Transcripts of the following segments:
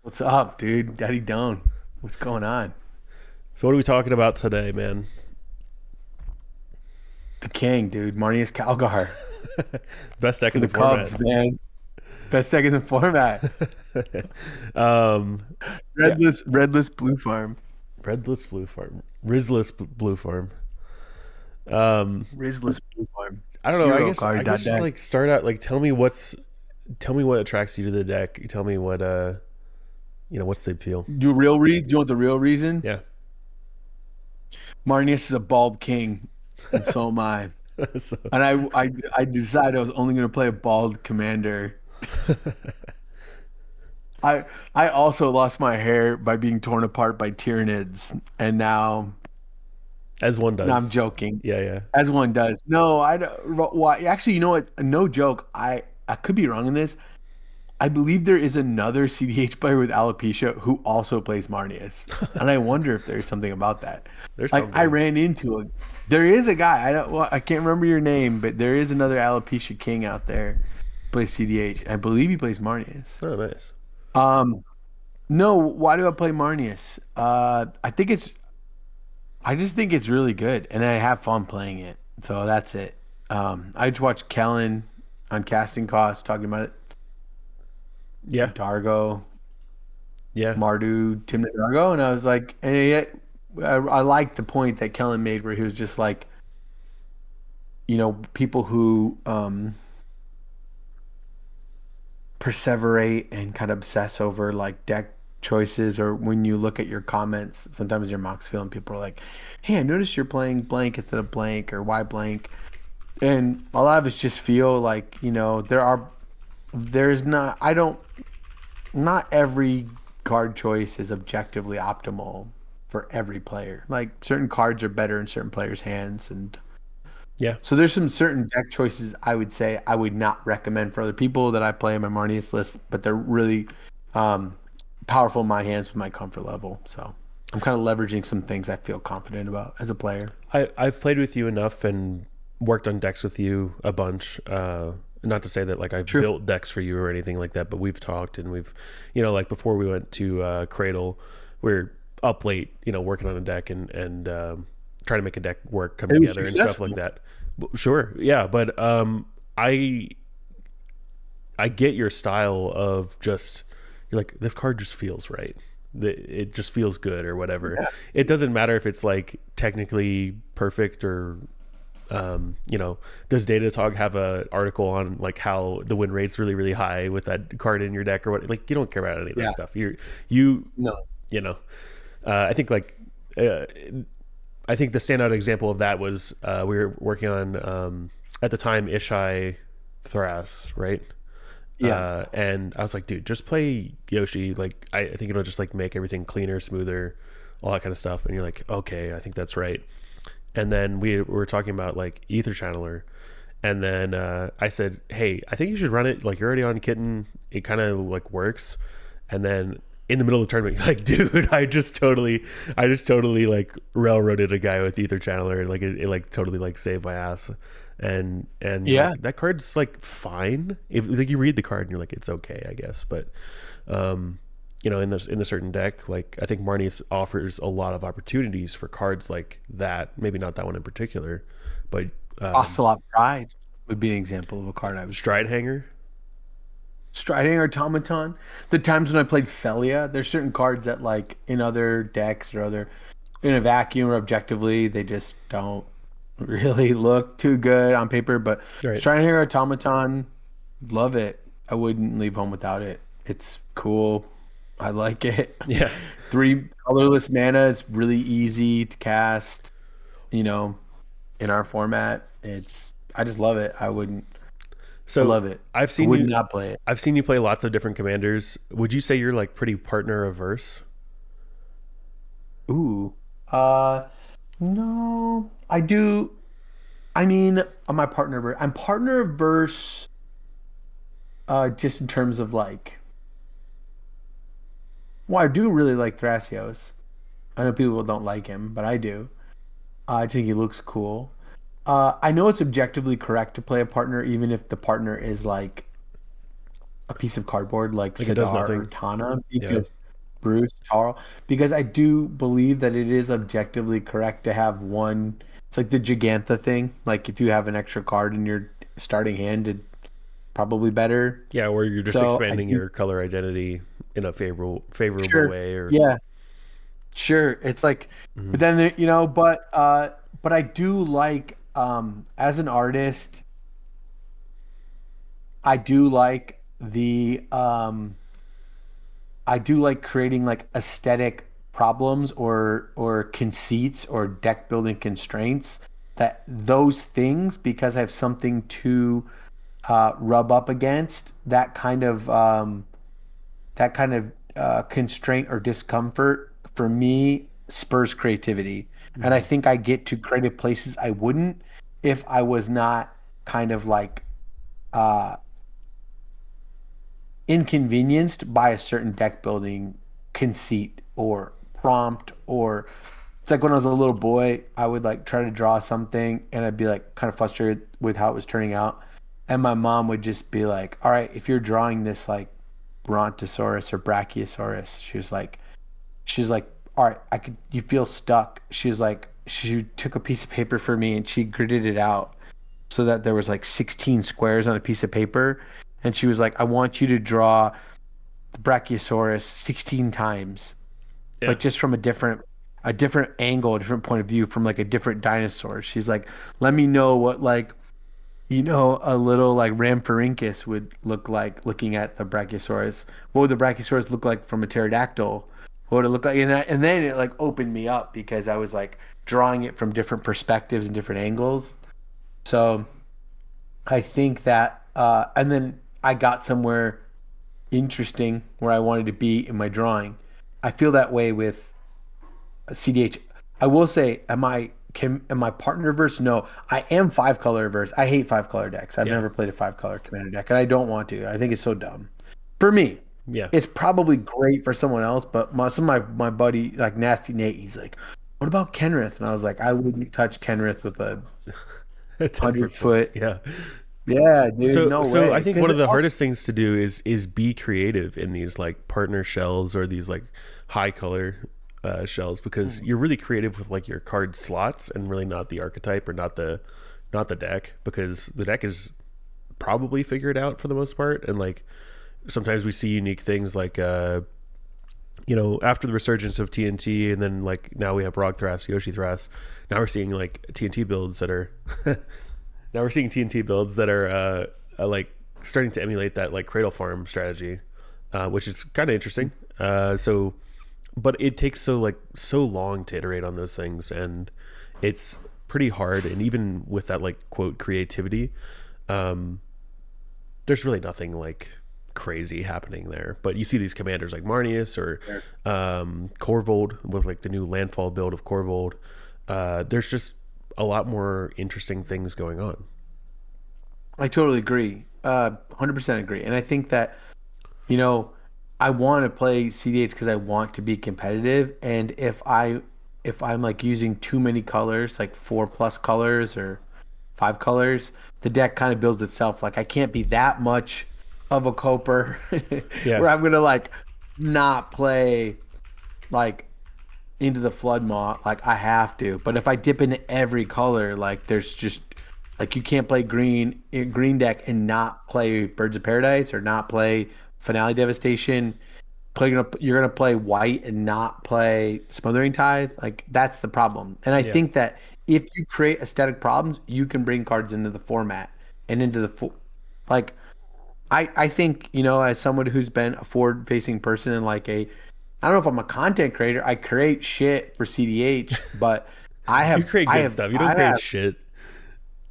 What's up, dude? Daddy Doan. What's going on? So what are we talking about today, man? The king, dude. Marneus Calgar Best deck for in the the format. Cubs, man. Best deck in the format. um, yeah, Redless blue farm. Redless Blue Farm, Rizless Blue Farm. Um, Rizless blue farm. I don't know. I Hero guess I card. guess Dot just deck. like start out like tell me what attracts you to the deck. Tell me what what's the appeal. Do real reason? Do you want the real reason? Yeah. Marneus is a bald king, and so am I. So, And I decided I was only going to play a bald commander. I I also lost my hair by being torn apart by Tyranids, and as one now I'm does. joking. Yeah, yeah. As one does. No, I don't. Why? Actually, you know what? No joke. I could be wrong in this. I believe there is another cEDH player with alopecia who also plays Marneus, and I wonder if there's something about that. There's Like I something. ran into a. There is a guy. I don't. Well, I can't remember your name, but there is another alopecia king out there. Plays cEDH. I believe he plays Marneus. Oh, nice. Um. No. Why do I play Marneus? I think it's. I just think it's really good, and I have fun playing it. So that's it. I just watched Kellen on Casting Cost talking about it. Yeah, Dargo, yeah, Mardu, Tim Dargo, and I was like, and yet, I liked the point that Kellen made where he was just like, people who perseverate and kind of obsess over like deck choices, or when you look at your comments, sometimes your mocks feel and people are like, hey, I noticed you're playing blank instead of blank, or why blank, and a lot of us just feel like there's not I don't not every card choice is objectively optimal for every player. Like certain cards are better in certain players' hands, and yeah. so there's some certain deck choices I would say I would not recommend for other people that I play in my Marnius list, but they're really um, powerful in my hands with my comfort level. So I'm kind of leveraging some things I feel confident about as a player. I've played with you enough and worked on decks with you a bunch. Not to say that like I've True. built decks for you or anything like that, but we've talked and we've, like before we went to Cradle, we are up late, working on a deck and trying to make a deck work, come It was together and stuff like successful. that. Sure, yeah, but I I get your style of just you're like this card just feels right. It just feels good or whatever. Yeah. It doesn't matter if it's like technically perfect or does Datadog have a article on like how the win rate's really really high with that card in your deck or what? Like you don't care about any of that Yeah. stuff. You No. you know I think like uh, I think the standout example of that was we were working on at the time Ishai Thras, right? Yeah. And I was like, dude, just play Yoshi. Like, I think it'll just like make everything cleaner, smoother, all that kind of stuff. And you're like, okay, I think that's right. And then we were talking about like Ether Channeler, and then I said, hey, I think you should run it. Like, you're already on Kitten. It kind of like works. And then in the middle of the tournament, you're like, dude, I just totally like railroaded a guy with Ether Channeler, and like it like totally like saved my ass. And Yeah. like that card's like fine if like you read the card and you're like it's okay I guess, but in the certain deck, like I think Marnius offers a lot of opportunities for cards like that. Maybe not that one in particular, but Ocelot Pride would be an example of a card I would say. Stride Hanger. Striding Automaton. The times when I played Felia, there's certain cards that like in other decks or other in a vacuum or objectively, they just don't really look too good on paper. But Right. Striding Automaton, love it. I wouldn't leave home without it. It's cool. I like it. Yeah. Three colorless mana is really easy to cast, you know, in our format. I just love it. I So love it. I've I seen would you not play it. I've seen you play lots of different commanders. Would you say you're like pretty partner averse? Ooh. No, I do. I mean, my partner, I'm partner verse, just in terms of like, well, I do really like Thrasios. I know people don't like him, but I do. I think he looks cool. I know it's objectively correct to play a partner, even if the partner is like a piece of cardboard like Like it does Sidar or nothing. Tana Yeah. because Bruce, Tarl, because I do believe that it is objectively correct to have one. It's like the Gigantha thing. Like if you have an extra card in your starting hand, it's probably better. Yeah, or you're just So I expanding do your color identity in a favorable sure, way or yeah, sure. It's like, but Mhm. then but I do like as an artist, I do like I do like creating like aesthetic problems or conceits or deck building constraints that those things because I have something to rub up against that kind of constraint or discomfort for me spurs creativity. And I Mhm. think I get to creative places I wouldn't if I was not kind of like uh, inconvenienced by a certain deck building conceit or prompt or it's like when I was a little boy, I would like try to draw something and I'd be like kind of frustrated with how it was turning out. And my mom would just be like, all right, if you're drawing this like Brontosaurus or Brachiosaurus, she's like, all right, you feel stuck. She's like, she took a piece of paper for me and she gridded it out so that there was like 16 squares on a piece of paper. And she was like, I want you to draw the Brachiosaurus 16 times, Yeah. but just from a different angle, a different point of view from like a different dinosaur. She's like, let me know what like a little like Rhamphorhynchus would look like looking at the Brachiosaurus. What would the Brachiosaurus look like from a pterodactyl? What would it look like? And then it like opened me up because I was like drawing it from different perspectives and different angles. So I think that, and then I got somewhere interesting where I wanted to be in my drawing. I feel that way with cEDH. I will say, am I partner verse? No, I am five color verse. I hate five color decks. I've Yeah. never played a five color commander deck, and I don't want to. I think it's so dumb. For me, Yeah. it's probably great for someone else, but some of my buddy like Nasty Nate, he's like, "What about Kenrith?" And I was like, "I wouldn't touch Kenrith with a 10 foot 100 foot." Yeah. Yeah, dude, So no so I way. think Because one of the hardest things to do is be creative in these like partner shells or these like high color shells because you're really creative with like your card slots and really not the archetype or not the deck because the deck is probably figured out for the most part and like sometimes we see unique things like after the resurgence of TNT and then like now we have Rog Thras, Yoshi Thras. Now we're seeing like TNT builds that are now we're seeing TNT builds that are like starting to emulate that like cradle farm strategy, which is kind of interesting. But it takes so long to iterate on those things, and it's pretty hard. And even with that like quote creativity, um, there's really nothing like crazy happening there. But you see these commanders like Marneus or Corvold with like the new landfall build of Corvold. There's just a lot more interesting things going on. I totally agree. 100% agree. And I think that, you know, I want to play cEDH because I want to be competitive. And if I'm like using too many colors, like four plus colors or five colors, the deck kind of builds itself. Like I can't be that much of a coper Yeah, where I'm gonna like not play like into the flood maw like I have to. But if I dip into every color, like there's just like you can't play green deck and not play Birds of Paradise or not play Finale Devastation. You're gonna play white and not play Smothering Tithe. Like that's the problem. And I yeah. think that if you create aesthetic problems, you can bring cards into the format and into like I think, as someone who's been a forward facing person and like I don't know if I'm a content creator, I create shit for cEDH, but You create good stuff. You don't I create have shit.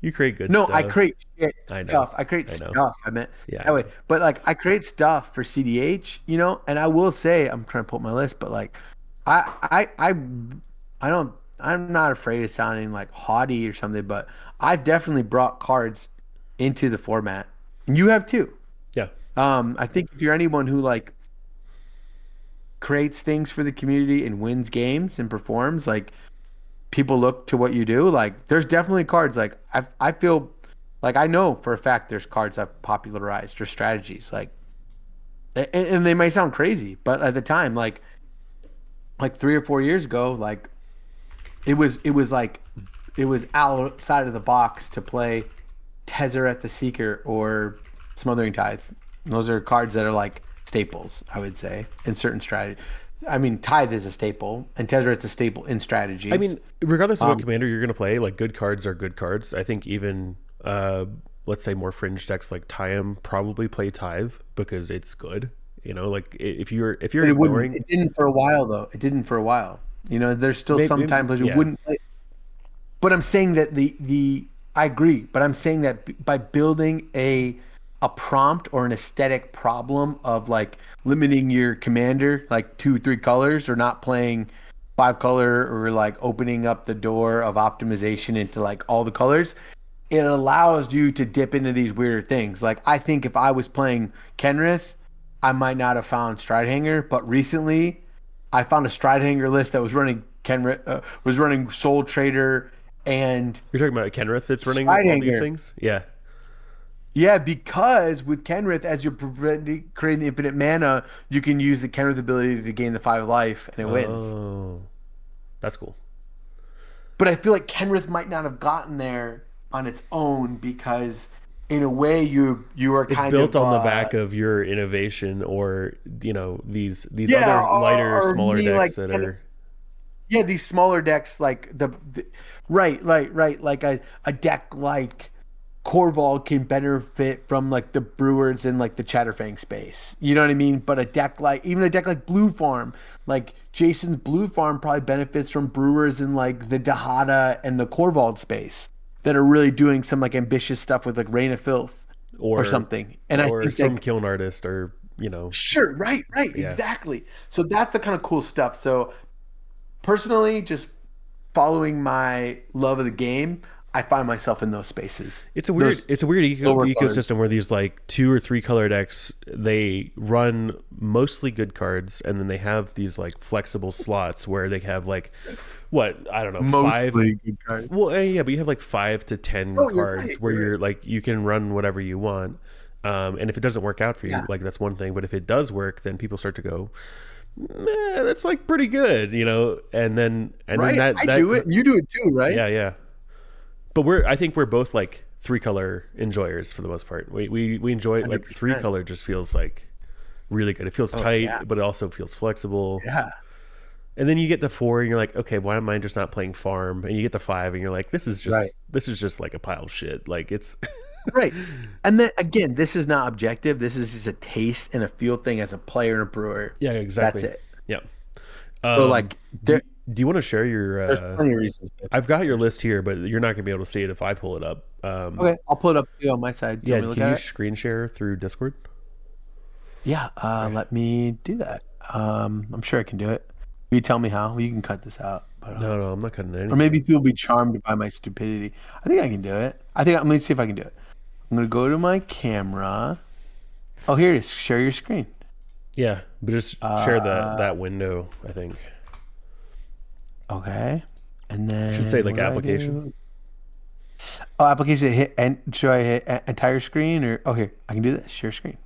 You create good no, I stuff. create shit I know. stuff. I create I know. stuff. I meant Yeah, I that way. know. But like I create stuff for cEDH, and I will say I'm trying to pull up my list, but like I don't I'm not afraid of sounding like haughty or something, but I've definitely brought cards into the format. You have too. Yeah. I think if you're anyone who like creates things for the community and wins games and performs, like people look to what you do. Like there's definitely cards like I feel like I know for a fact there's cards I've popularized or strategies. Like and they might sound crazy, but at the time, like 3 or 4 years ago, like it was outside of the box to play Tezzeret the Seeker or Smothering Tithe. And those are cards that are like staples, I would say, in certain strategy. I mean, Tithe is a staple, and Tezzeret's a staple in I strategies. mean, regardless of what commander you're going to play, like good cards are good cards. I think even let's say more fringe decks like Thyme probably play Tithe because it's good. You know, like if you're But it wouldn't. ignoring It didn't for a while, though. It didn't for a while. You know, there's still some maybe times where you yeah. wouldn't play. But I'm saying that the I agree, but I'm saying that by building a prompt or an aesthetic problem of like limiting your commander like 2 3 colors or not playing 5 color or like opening up the door of optimization into like all the colors, it allows you to dip into these weirder things. Like I think if I was playing Kenrith, I might not have found Stridehanger, but recently I found a Stridehanger list that was running Kenrith, was running Soul Trader and You're talking about Kenrith that's running all these Stridehanger. things. Yeah. Yeah, because with Kenrith, as you're creating the infinite mana, you can use the Kenrith ability to gain the 5 life, and it wins. Oh, that's cool. But I feel like Kenrith might not have gotten there on its own because, in a way, you are It's kind built of on the back of your innovation, or these yeah, other lighter, or smaller meaning like decks that are. yeah, these smaller decks like the right, like a deck like Corval can benefit from like the Brewers and like the Chatterfang space. You know what I mean? But a deck like even a deck like Blue Farm, like Jason's Blue Farm probably benefits from Brewers and like the Dahada and the Corval space that are really doing some like ambitious stuff with like Rain of Filth or or something. And I think Storm that Kiln Artist, or sure, right, yeah. exactly. So that's the kind of cool stuff. So personally, just following my love of the game, I find myself in those spaces. Those It's a weird lower colors. ecosystem where these like 2 or 3 color decks, they run mostly good cards, and then they have these like flexible slots where they have like what, I don't know, five. Mostly good cards. Well, yeah, but you have like 5 to 10 Oh, you're cards right. where You're right. you're like you can run whatever you want. And if it doesn't work out for you, Yeah. like that's one thing. But if it does work, then people start to go, that's like pretty good, you know. And then Right. that I that do it. You do it too, right? yeah, yeah. But I think we're both like 3 color enjoyers for the most part. We enjoy it. Like 100%. 3 color just feels like really good. It feels Oh, tight, yeah. but it also feels flexible. Yeah. And then you get to 4 and you're like, okay, why am I just not playing farm? And you get to 5 and you're like, Right. this is just like a pile of shit. Like it's Right. And then again, this is not objective. This is just a taste and a feel thing as a player and a brewer. yeah, That's exactly. it. Yeah. So like Do you want to share your there's plenty of reasons. I've got your list here, but you're not gonna be able to see it if I pull it up. Okay, I'll pull it up too on my side. Do you Yeah, want me to can look you at it? screen share through Discord? Yeah, let me do that. I'm sure I can do it. You tell me how. You can cut this out. But, No, no, I'm not cutting or anything maybe out. people will be charmed by my stupidity. I think I can do it. Let me see if I can do it. I'm gonna go to my camera. Oh, here it is. Share your screen. Yeah, but just share that window, I think. Okay. And then Should say like what do I application. do? Oh, application hit and should I hit entire screen or oh here I can do this share screen.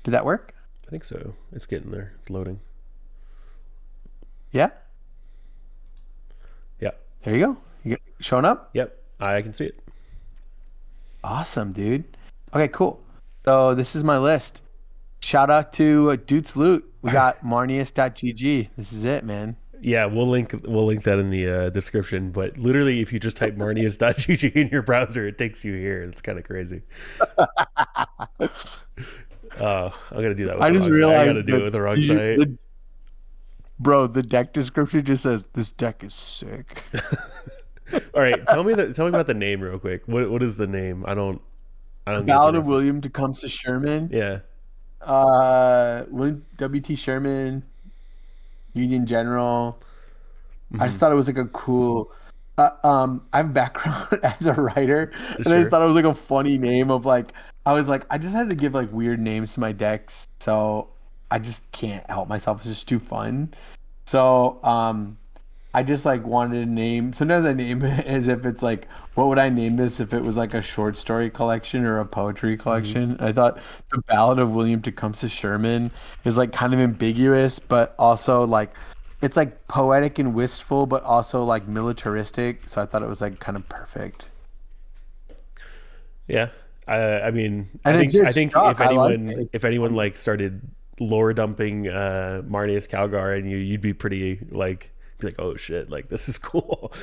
Did that work? I think so. It's getting there. It's loading. Yeah. Yeah. There you go. You get, showing up. Yep. I can see it. Awesome, dude. Okay, cool. So this is my list. Shout out to Dude's Loot. We got Marneus.gg. This is it, man. Yeah, we'll link that in the description. But literally, if you just type Marneus.gg in your browser, it takes you here. It's kind of crazy. I'm gonna do that with I the just wrong site. I realized gotta do it with the wrong site. bro, the deck description just says this deck is sick. All right, tell me about the name real quick. What is the name? I don't get the Ballad of reference. William Tecumseh Sherman. Yeah. William W.T. Sherman, Union General. I Mm-hmm. just thought it was like a cool. I have a background as a writer, and I just Sure. thought it was like a funny name of like. I was like, I just had to give like weird names to my decks, so I just can't help myself. It's just too fun. So, I just like wanted to name. Sometimes I name it as if it's like, what would I name this if it was like a short story collection or a poetry Hmm. collection? I thought the Ballad of William Tecumseh Sherman is like kind of ambiguous, but also like it's like poetic and wistful, but also like militaristic. So I thought it was like kind of perfect. Yeah. I mean, And it I just think stuck. I like it. It's if anyone funny. like started lore dumping Marneus Calgar and you'd be pretty like be like, oh shit, like this is cool.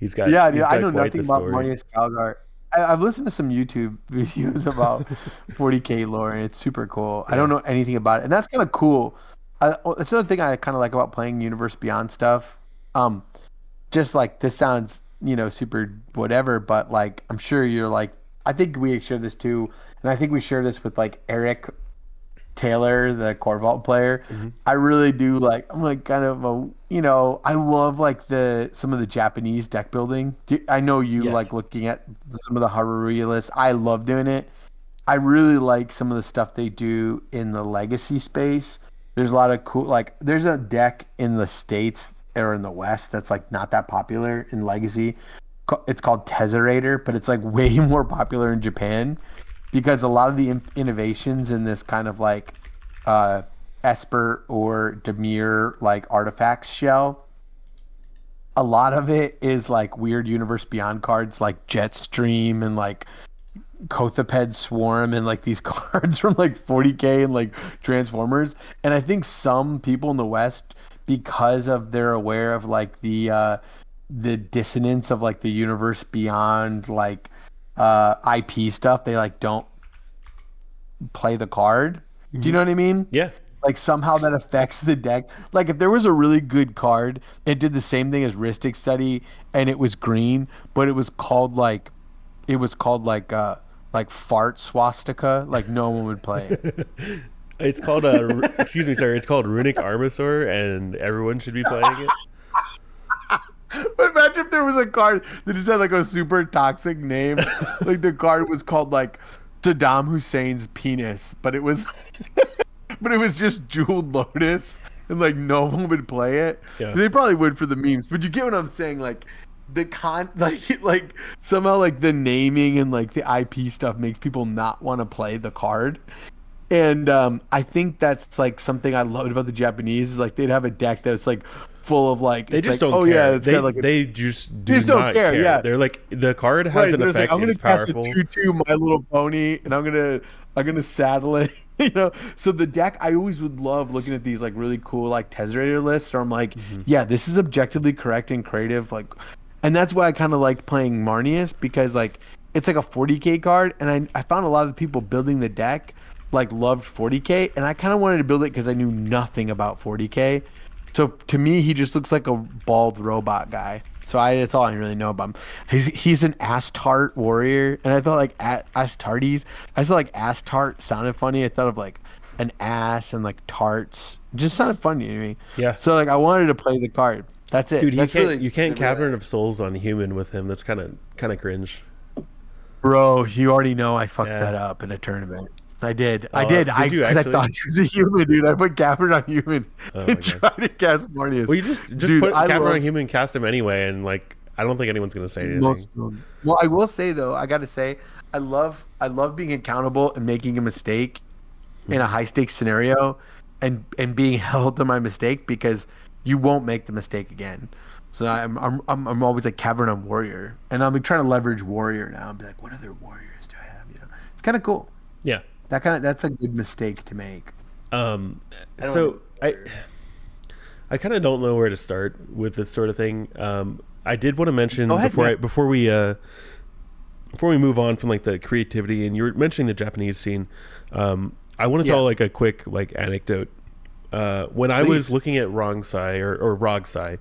Yeah, dude, He's I got know quite nothing the about story. Marneus Calgar. I've listened to some YouTube videos about 40K lore, and it's super cool. I don't Yeah. know anything about it, and that's kind of cool. That's another thing I kind of like about playing Universe Beyond stuff. Um, just like this sounds, super whatever, but like I'm sure you're like, I think we share this too, and I think we share this with like Eric Taylor, the core vault player. Hmm. I really do like. I'm like kind of a, I love like the some of the Japanese deck building. I know you Yes. like looking at some of the Haruya lists. I love doing it. I really like some of the stuff they do in the legacy space. There's a lot of cool like there's a deck in the States or in the West that's like not that popular in legacy. It's called Tesserator, but it's like way more popular in Japan because a lot of the innovations in this kind of like uh Esper or Demir like artifacts shell, a lot of it is like weird universe beyond cards like Jetstream and like Kothaped Swarm and like these cards from like 40K and like Transformers. And I think some people in the West, because of they're aware of like the dissonance of like the universe beyond like IP stuff, they like don't play the card. Do you Hmm. know what I mean? Yeah. Like somehow that affects the deck. Like if there was a really good card, it did the same thing as Ristic Study and it was green, but it was called like fart swastika, like no one would play it. It's called excuse me, sir. It's called Runic Armasaur, and everyone should be playing it. But imagine if there was a card that just had like a super toxic name. Like the card was called like Saddam Hussein's penis, but it was just jeweled lotus, and like no one would play it. Yeah. They probably would for the memes, but you get what I'm saying. Like the like somehow like the naming and like the IP stuff makes people not want to play the card. And I think that's like something I loved about the Japanese is like they'd have a deck that's like full of like They it's just like, don't oh yeah, care. it's got like a They just they do just don't not care. care. Yeah, They're like the card has right. an They're just like, effect. I'm It gonna is cast a powerful. tutu, My Little Pony, and I'm gonna saddle it. So the deck, I always would love looking at these like really cool like Tesserator lists, where I'm like, Hmm. yeah, this is objectively correct and creative, like, and that's why I kind of liked playing Marneus because like it's like a 40K card, and I found a lot of the people building the deck like loved 40K, and I kind of wanted to build it because I knew nothing about 40K. So to me, he just looks like a bald robot guy. So that's all I really know about him. He's an Astart warrior, and I thought like Astartes. I thought like Astart sounded funny. I thought of like an ass and like tarts. It just sounded funny to me. Yeah, So like I wanted to play the card. That's it. dude, That's really you can't really Cavern of Souls on human with him. That's kind of cringe. Bro, you already know I fucked Yeah. that up in a tournament. I did. I Oh, did. I did you because I actually? thought he was a human, dude. I put Gafford on human Oh my and god. tried to cast Well, Marneus. you just Dude, put I Cavern on love human, cast him anyway, and like I don't think anyone's gonna say most anything. of them. Well, I will say though, I gotta say, I love being accountable and making a mistake in a high stakes scenario and being held to my mistake because you won't make the mistake again. So I'm always like Cavern on Warrior. And I'm like trying to leverage Warrior now and be like, what other warriors do I have? It's kinda cool. Yeah. That's a good mistake to make. Um. I don't want to So I kind of don't know where to start with this sort of thing. I did want to go mention ahead, man. before we move on from like the creativity, and you were mentioning the Japanese scene. I want to Yeah, tell like a quick like anecdote. When I was please. looking at Rongsai or Rogsai,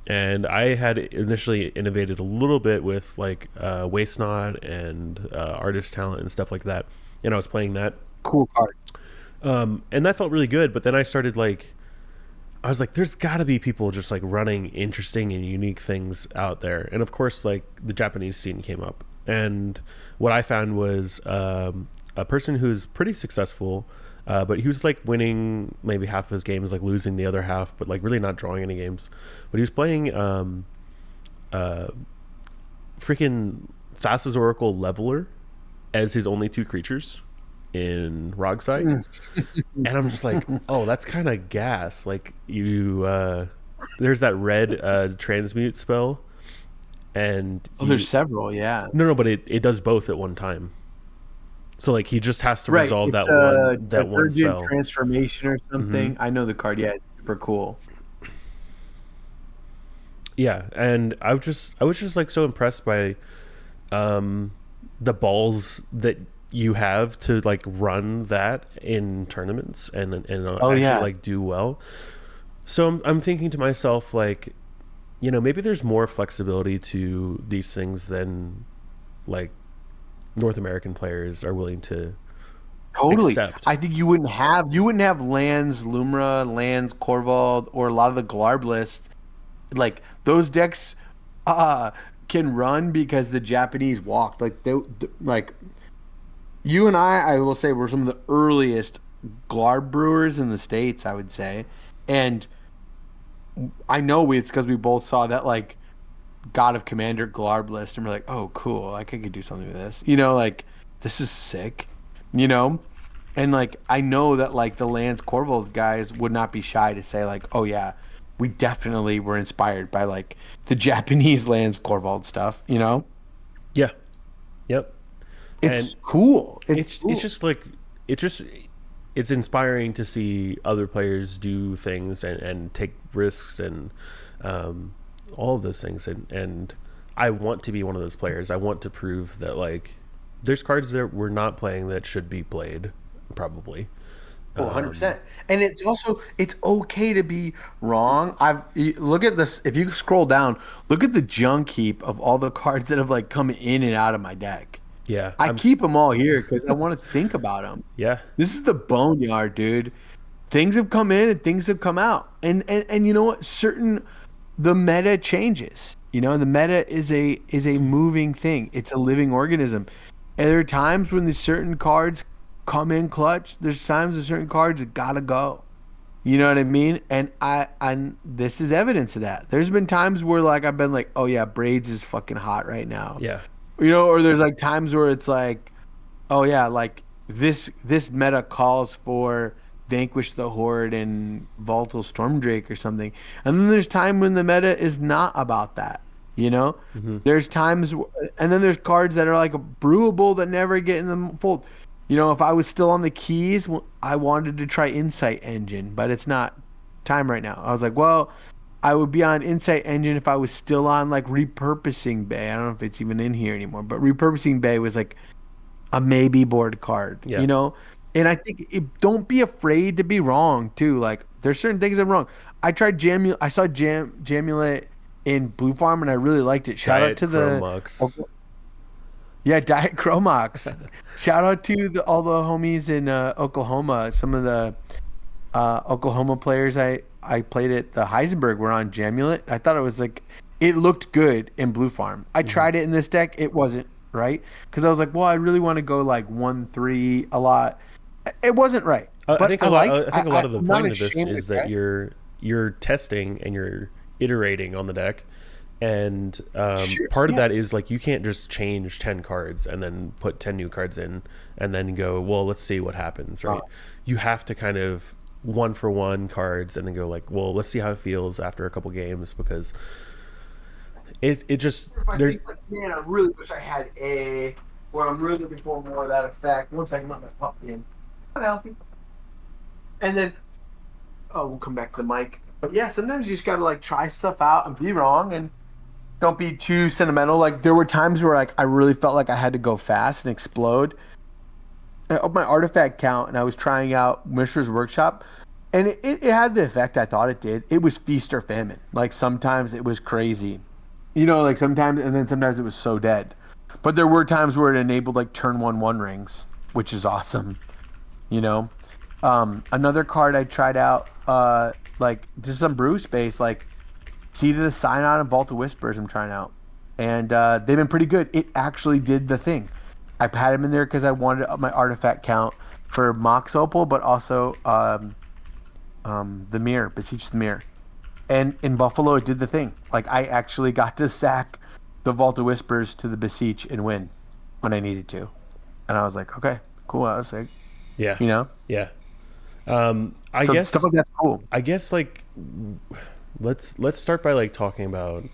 and I had initially innovated a little bit with like Waste Not and Artist Talent and stuff like that, and I was playing that, Cool card. and that felt really good. But then I started like I was like, there's got to be people just like running interesting and unique things out there. And of course, like the Japanese scene came up. And what I found was a person who's pretty successful But he was like winning maybe half of his games, like losing the other half, but like really not drawing any games. But he was playing freaking Thassa's Oracle Leveler as his only two creatures in Rogsite. And I'm just like, oh, that's kind of gas. Like there's that red transmute spell, and there's several, yeah. no, but it does both at one time. So like he just has to Right, resolve it's that one Divergent spell. Transformation or something. I know the card. Yeah, it's super cool. Yeah, and I was just like so impressed by the balls that you have to like run that in tournaments and Oh actually yeah, like do well. So I'm thinking to myself like, maybe there's more flexibility to these things than like North American players are willing to totally. accept. I think you wouldn't have Lands, Lumra, Lands, Corvald, or a lot of the Glarb list. Like those decks can run because the Japanese walked. Like like you and I will say, were some of the earliest Glarb brewers in the States, I would say. And I know it's because we both saw that like God of Commander Glarb list, and we're like, oh, cool, like I could do something with this. Like this is sick, you know. And like I know that like the Lance Corvold guys would not be shy to say like, oh yeah, we definitely were inspired by like the Japanese Lance Corvold stuff. Yeah. Yep. And It's cool. It's it's cool. just like it's just it's inspiring to see other players do things and take risks and um, all of those things and I want to be one of those players. I want to prove that like there's cards that we're not playing that should be played probably. Oh, 100%. And it's okay to be wrong. Look at this. If you scroll down, look at the junk heap of all the cards that have like come in and out of my deck. Yeah, I keep them all here because I want to think about them. yeah. This is the boneyard, dude. Things have come in and things have come out. And you know what? The meta changes. The meta is a moving thing. It's a living organism. And there are times when these certain cards come in clutch. There's times when certain cards that gotta go. You know what I mean? And this is evidence of that. There's been times where like I've been like, oh yeah, Braids is fucking hot right now. Yeah. Or there's like times where it's like, oh yeah, like this meta calls for Vanquish the Horde and Volatile Stormdrake or something. And then there's time when the meta is not about that. There's times, and then there's cards that are like brewable that never get in the fold. If I was still on the keys, I wanted to try Insight Engine, but it's not time right now. I was like, well, I would be on Insight Engine if I was still on like Repurposing Bay. I don't know if it's even in here anymore, but Repurposing Bay was like a maybe board card, Yeah. And I think don't be afraid to be wrong too. Like there's certain things I'm wrong. I tried I saw Jamulet in Blue Farm and I really liked it. Shout out Diet to Chromux. yeah, Diet Chromox. Shout out to all the homies in Oklahoma. Some of the Oklahoma players I played at the Heisenberg were on Jamulet. I thought it looked good in Blue Farm. I tried it in this deck. It wasn't right because I was like, well, I really want to go like 1-3 a lot. It wasn't right. I think a lot of the I'm not point of this ashamed is of that you're testing and you're iterating on the deck, and Sure, part of yeah. that is like you can't just change 10 cards and then put 10 new cards in and then go, well, let's see what happens, right? You have to kind of one for one cards and then go like, well, let's see how it feels after a couple games because it just there's Man, I really wish I had where I'm really looking for more of that effect. One second, let my pop in. Not healthy. And then, we'll come back to the mic. But yeah, sometimes you just gotta like try stuff out and be wrong and don't be too sentimental. Like there were times where like I really felt like I had to go fast and explode. I upped my artifact count and I was trying out Mishra's Workshop. And it had the effect I thought it did. It was feast or famine. Like sometimes it was crazy. Like sometimes, and then sometimes it was so dead. But there were times where it enabled like turn 1 rings, which is awesome. Another card I tried out, like just some brew space, like Seed of the Synod and Vault of Whispers I'm trying out. And they've been pretty good. It actually did the thing. I had him in there because I wanted to up my artifact count. for Mox Opal, but also the mirror, beseech the mirror. And in Buffalo, it did the thing. Like I actually got to sack the Vault of Whispers to the beseech and win when I needed to, and I was like, okay, cool. I was like, Yeah. you know, Yeah. I so stuff guess like that's cool. like let's start by like talking about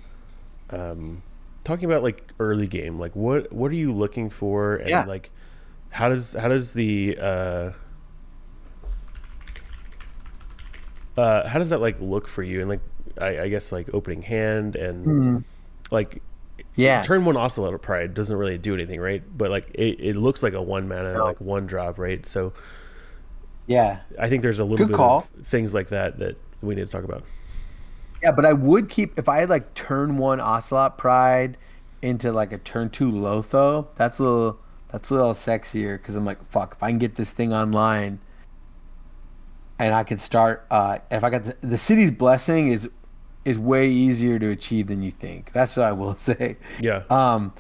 like early game. Like what are you looking for, and Yeah. like how does the how does that like look for you? And like I guess like opening hand and Hmm. like Yeah. turn one Ocelot Pride doesn't really do anything, right? But like it looks like a one mana, No. like one drop, right? So Yeah. I think there's a little Good bit of call. things like that that we need to talk about. Yeah, but I would keep if I had like turn one Ocelot Pride into like a turn two Lotho. That's a little sexier because I'm like, fuck, if I can get this thing online and I can start if I got the city's blessing is way easier to achieve than you think. That's what I will say. Yeah. Um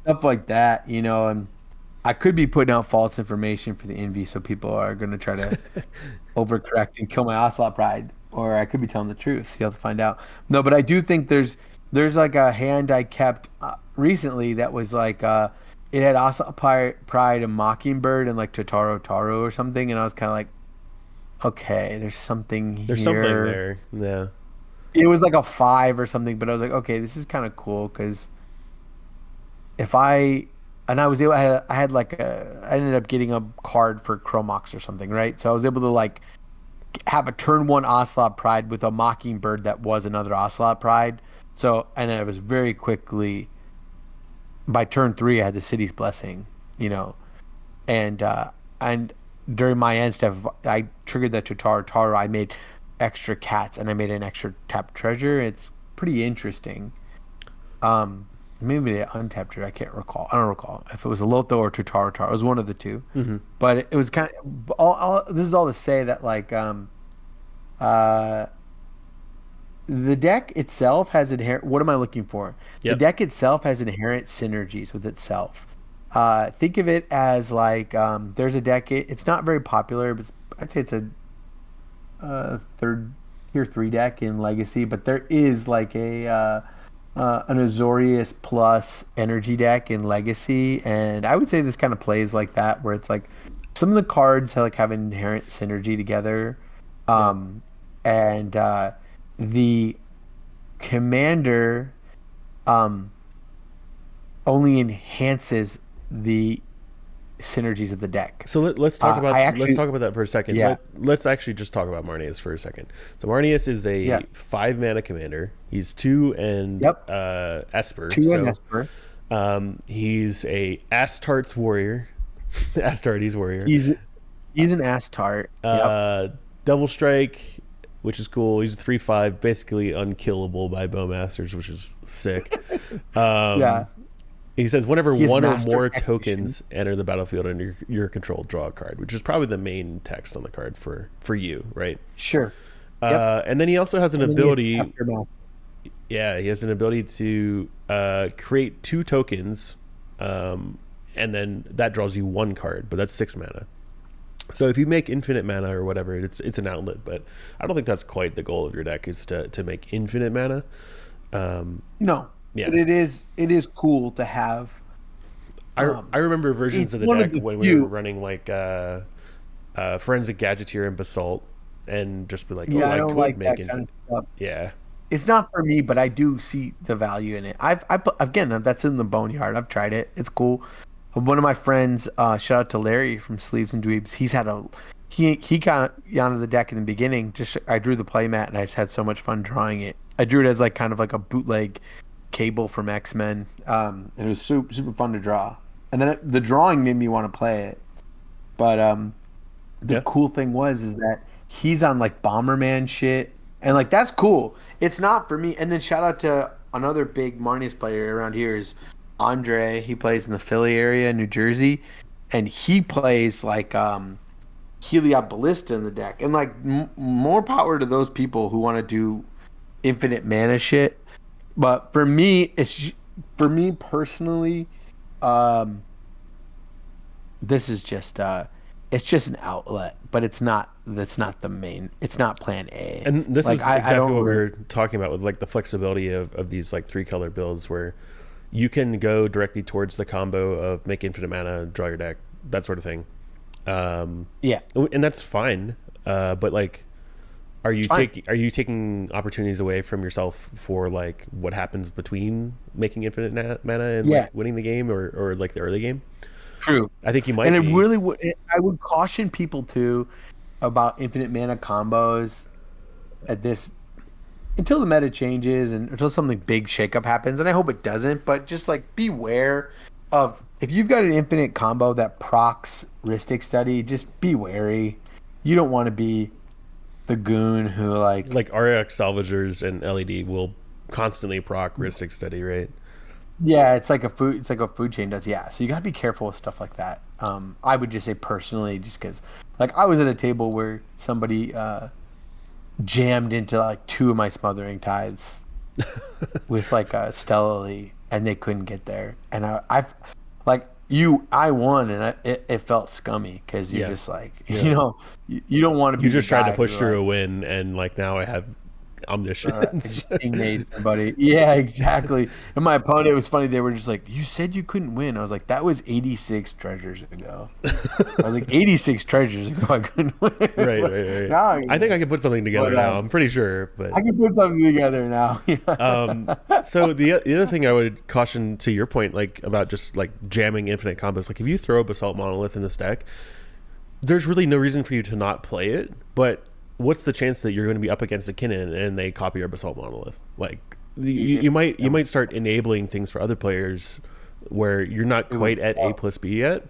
Stuff like that, and I could be putting out false information for the envy, so people are gonna try to overcorrect and kill my Ocelot Pride, or I could be telling the truth. You have to find out. No, but I do think there's like a hand I kept recently that was like it had Ocelot Pride and Mockingbird and like Totaro Taro or something, and I was kind of like, okay, there's something There's something here. there. Yeah. It was like a five or something, but I was like, okay, this is kind of cool because if I and I was able, I had like I ended up getting a card for Chromox or something, right? So I was able to like have a turn one Ocelot Pride with a Mockingbird that was another Ocelot Pride. So, and it was very quickly by turn three, I had the city's blessing, you know, and and during my end step, I triggered the Totaro Taro. I made extra cats and I made an extra tap treasure. It's pretty interesting. Um, Maybe they untapped it. I can't recall. I don't recall if it was a Lotho or Totaro Taro. It was one of the two, Hmm. but it was kind of all. This is all to say that like uh the deck itself has inherent. What am I looking for? The Yep. deck itself has inherent synergies with itself. Think of it as like there's a deck. It's not very popular, but I'd say it's a third tier three deck in Legacy. But there is like a an Azorius plus energy deck in Legacy, and I would say this kind of plays like that, where it's like some of the cards have an inherent synergy together, Yep. um, and the commander um, only enhances the synergies of the deck. So let's talk I about actually, that for a second. yeah, Let's actually just talk about Marneus for a second. So Marneus is yeah, a 5 mana commander. He's 2 and yep, Esper. two and So Esper. he's a Astartes warrior. Astartes warrior. He's he's an Astart. Yep. Uh, Double strike, which is cool. He's a 3/5, basically unkillable by bowmasters, which is sick. Yeah, Um, he says whenever he is one or master more technician. tokens enter the battlefield under your control, draw a card, which is probably the main text on the card for you, right? Sure. Yep. And then he also has an And then he has ability. chapter master. Yeah, he has an ability to create 2 tokens, and then that draws you 1 card, but that's 6 mana. So if you make infinite mana or whatever, it's an outlet, but I don't think that's quite the goal of your deck is to make infinite mana. No, Yeah, but it is cool to have. I remember versions It's of the one of deck the when we were few. running like Forensic Gadgeteer and Basalt, and just be like, oh, Yeah, I I don't could like make that kind infinite. of stuff. Yeah, It's not for me, but I do see the value in it. Again, that's in the boneyard. I've tried it. It's cool. One of my friends, shout out to Larry from Sleeves and Dweebs. He kind of got onto the deck in the beginning. Just I drew the playmat and I just had so much fun drawing it. I drew it as like kind of like a bootleg Cable from X-Men, and it was super fun to draw. And then the drawing made me want to play it. But the yeah, cool thing is that he's on like Bomberman shit, and like that's cool. It's not for me. And then shout out to another big Marneus player around here is Andre. He plays in the Philly area, New Jersey, and he plays like Heliod Ballista in the deck, and like more power to those people who want to do infinite mana shit. But for me, for me personally, um, this is just it's just an outlet, but it's not. That's not the main. It's not plan A. And this Like is I exactly don't what we really. were talking about with like the flexibility of these like 3 color builds where you can go directly towards the combo of make infinite mana, draw your deck, that sort of thing. Um, Yeah, and that's fine. But like, it's fine. are you taking opportunities away from yourself for like what happens between making infinite mana and Yeah, like winning the game or like the early game? true. I think you And might it be. really would. I would caution people too about infinite mana combos at this until the meta changes and until something big shakeup happens. And I hope it doesn't. But just like beware of if you've got an infinite combo that procs Ristic Study, just be wary. You don't want to be the goon who like Like RX Salvagers and LED will constantly proc Ristic Study, right? yeah, it's like a food chain does. Yeah. So you gotta be careful with stuff like that. I would just say personally, just because like I was at a table where somebody jammed into like two of my smothering tithes with like a stellarly and they couldn't get there. And I like I won and it felt scummy because you're Yeah. just like, Yeah. you don't want to You be the just tried to guy push who through a like, win and like now I have I omniscience. just teammate somebody. Yeah, exactly. And my opponent, it was funny. They were just like, "You said you couldn't win." I was like, "That was 86 treasures ago." I was like, 86 treasures ago, I couldn't win. Right, But right, right. now I I can think I win. can put something together But now. I'm pretty sure, but I can put something together now. um so the other thing I would caution to your point like about just like jamming infinite combos, like if you throw a Basalt Monolith in this deck, there's really no reason for you to not play it, but what's the chance that you're going to be up against a Kinnan and they copy your Basalt Monolith? Like you might start enabling things for other players where you're not It would quite at A blow. plus B yet,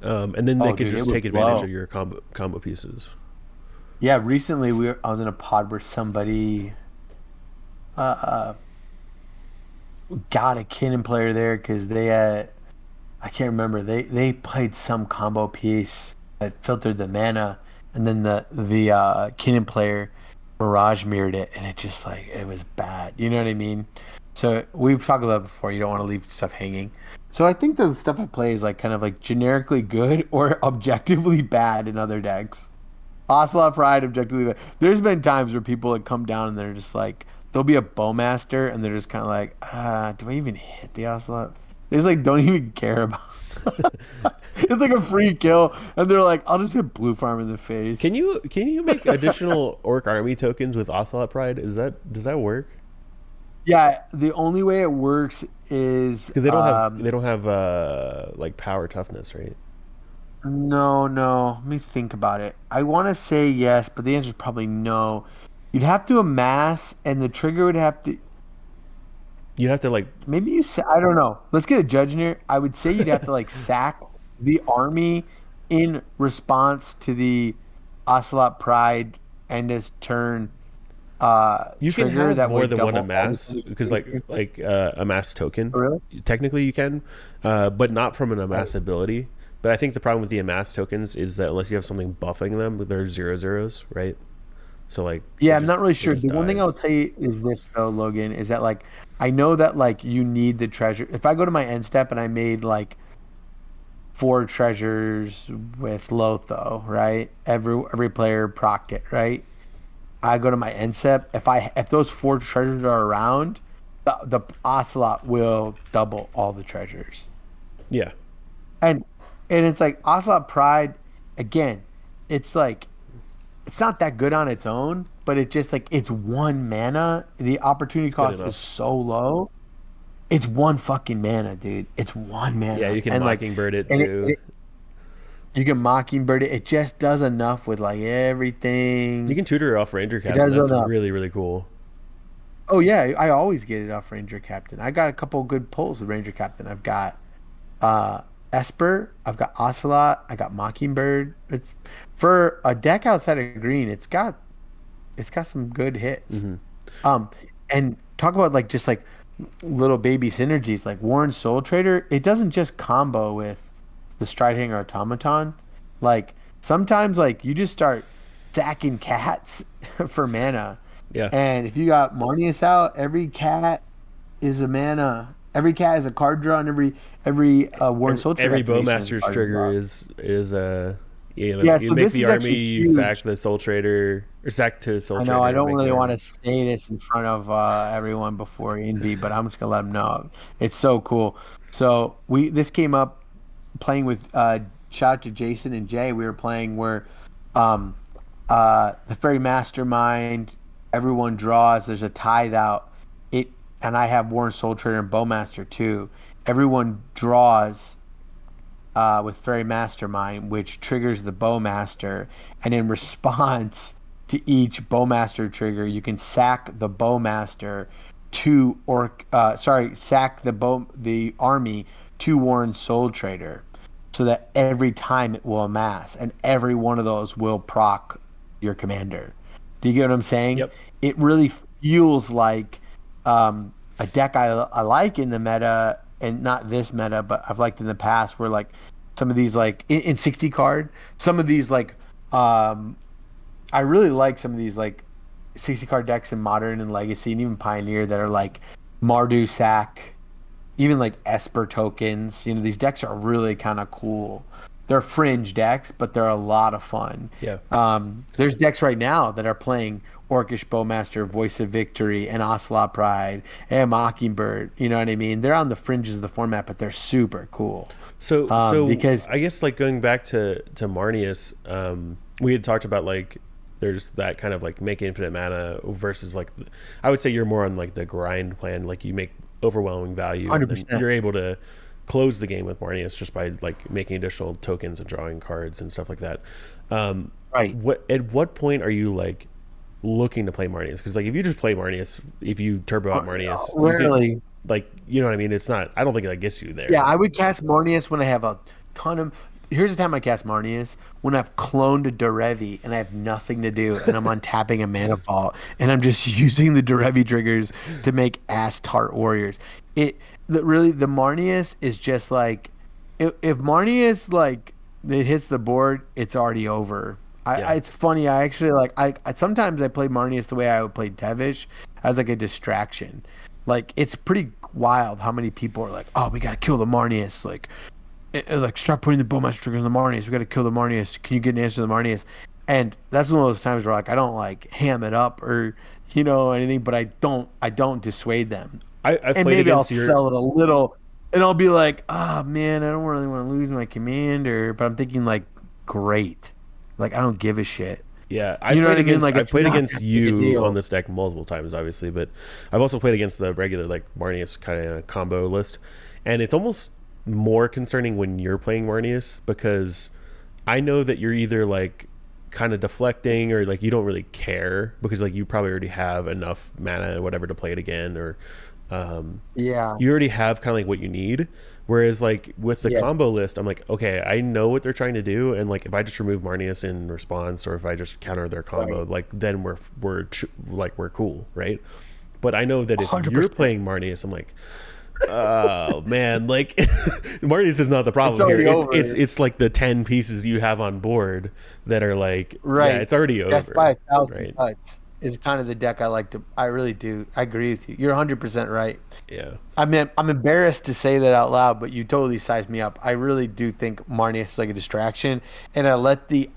and then they Oh, could dude, it just would take advantage of blow. your combo pieces. Yeah, recently I was in a pod where somebody uh, got a Kinnan player there because they had I can't remember. They played some combo piece that filtered the mana, and then the Kinnan player Mirage mirrored it, and it just like it was bad. You know what I mean? So we've talked about it before. You don't want to leave stuff hanging. So I think the stuff I play is like kind of like generically good or objectively bad in other decks. Ocelot Pride, objectively bad. There's been times where people like come down and they're just like there'll be a bowmaster and they're just kind of like, do I even hit the Ocelot? They just like don't even care about. It's like a free kill, and they're like, "I'll just hit blue farm in the face." Can you make additional Orc Army tokens with Ocelot Pride? Is that does that work? Yeah, the only way it works is Because they don't have like power toughness, right? no, no. Let me think about it. I want to say yes, but the answer is probably no. You'd have to amass, and the trigger would have to. You have to like Maybe you say I don't know. Let's get a judge in here. I would say you'd have to like sack the army in response to the Ocelot Pride end his turn you can trigger have that more would than one double all amass because like amass token. Oh, really? Technically you can, but not from an amass ability. But I think the problem with the amass tokens is that unless you have something buffing them, they're 0/0s, right? So like Yeah, I'm not really it sure. just The one thing I'll dies. tell you is this though, Logan, is that like I know that like you need the treasure. If I go to my end step and I made like four treasures with Lotho, right? Every player procced it, right? I go to my end step. If those four treasures are around, the Ocelot will double all the treasures. Yeah, And it's like Ocelot Pride, again, it's like it's not that good on its own, but it just like it's one mana. The opportunity it's good cost is enough. so low. It's one fucking mana, dude. It's one Yeah, mana, you can and like, Mockingbird it and too. you can Mockingbird it. It just does enough with like You everything. can tutor off Ranger It Captain. does That's enough. really really cool. Oh yeah, I always get it off Ranger Captain. I got a couple good pulls with Ranger Captain. I've got uh Esper, I've got Ocelot, I got Mockingbird. It's for a deck outside of green, it's got some good hits. Hmm. Um, and talk about like just like little baby synergies, like Warren Soul Trader. It doesn't just combo with the Stride Hanger Automaton. Like sometimes, like you just start sacking cats for mana, Yeah, and if you got Marneus out, every cat is a mana. Every cat has a card draw, and every Warren Every, Soul Trigger every activation has a bowmaster's card trigger draw. is Yeah, you so make this the is army, actually you sack huge. the soul trader or sack to soul I know I trader, don't make the really want army. to say this in front of everyone before Envy, but I'm just gonna let them know. It's so cool. So we this came up playing with shout out to Jason and Jay. We were playing where um, the Fairy Mastermind, everyone draws. There's a tithe out. It and I have Warren Soul Trader and Bowmaster too. Everyone draws with Fairy Mastermind, which triggers the Bowmaster, and in response to each Bowmaster trigger, you can sack the Bowmaster to sack the army to Warren Soul Trader, so that every time it will amass, and every one of those will proc your commander. Do you get what I'm saying? Yep. It really feels like a deck I like in the meta, and not this meta, but I've liked in the past, where like some of these like in 60 card, some of these like I really like some of these like 60 card decks in Modern and Legacy and even Pioneer that are like Mardu Sack, even like Esper tokens. You know, these decks are really kind of cool. They're fringe decks, but they're a lot of fun. Yeah. There's decks right now that are playing Orcish Bowmaster, Voice of Victory, and Ocelot Pride, and Mockingbird. You know what I mean? They're on the fringes of the format, but they're super cool. So Because I guess like going back to Marneus, we had talked about like there's that kind of like make infinite mana versus like I would say you're more on like the grind plan, like you make overwhelming value and then 100%. you're able to close the game with Marneus just by like making additional tokens and drawing cards and stuff like that. Right. At what point are you like looking to play Marneus? Because like if you just play Marneus, if you turbo out Marneus, you could Rarely. like you know what I mean. It's not. I don't think that gets you there. Yeah, I would cast Marneus when I have a ton of. Here's the time I cast Marneus: when I've cloned a Derevi and I have nothing to do, and I'm untapping a mana vault, and I'm just using the Derevi triggers to make ass tart warriors. Really the Marneus is just like if Marneus like it hits the board, it's already over. Yeah. It's funny. I actually like I sometimes I play Marneus the way I would play Tevish as like a distraction. Like it's pretty wild how many people are like, "Oh, we gotta kill the Marneus." Like start putting the Bowmaster triggers on the Marneus. We gotta kill the Marneus. Can you get an answer to the Marneus? And that's one of those times where like I don't like ham it up or anything, but I don't dissuade them. I've And played maybe I'll against your. sell it a little, and I'll be like, "Ah, man, I don't really want to lose my commander," but I'm thinking like, great, like I don't give a shit. Yeah, You know what I mean? Like I've it's played not against that big a you on deal. this deck multiple times, obviously, but I've also played against the regular like Marneus kind of combo list, and it's almost more concerning when you're playing Marneus because I know that you're either like kind of deflecting or like you don't really care because like you probably already have enough mana or whatever to play it again, or Yeah. you already have kind of like what you need. Whereas like with the Yes. combo list, I'm like, okay, I know what they're trying to do, and like if I just remove Marneus in response, or if I just counter their combo, Right. like then we're cool, right? But I know that if you're 100%. playing Marneus, I'm like, oh man, like Marneus is not the It's problem here. already It's over. it's like the 10 pieces you have on board that are like, yeah, Right. it's already Death by over, 1,000 right? cuts is kind of the deck I like to. I really do. I agree with you. You're 100% right. Yeah, I mean, I'm embarrassed to say that out loud, but you totally sized me up. I really do think Marneus is like a distraction, and I let the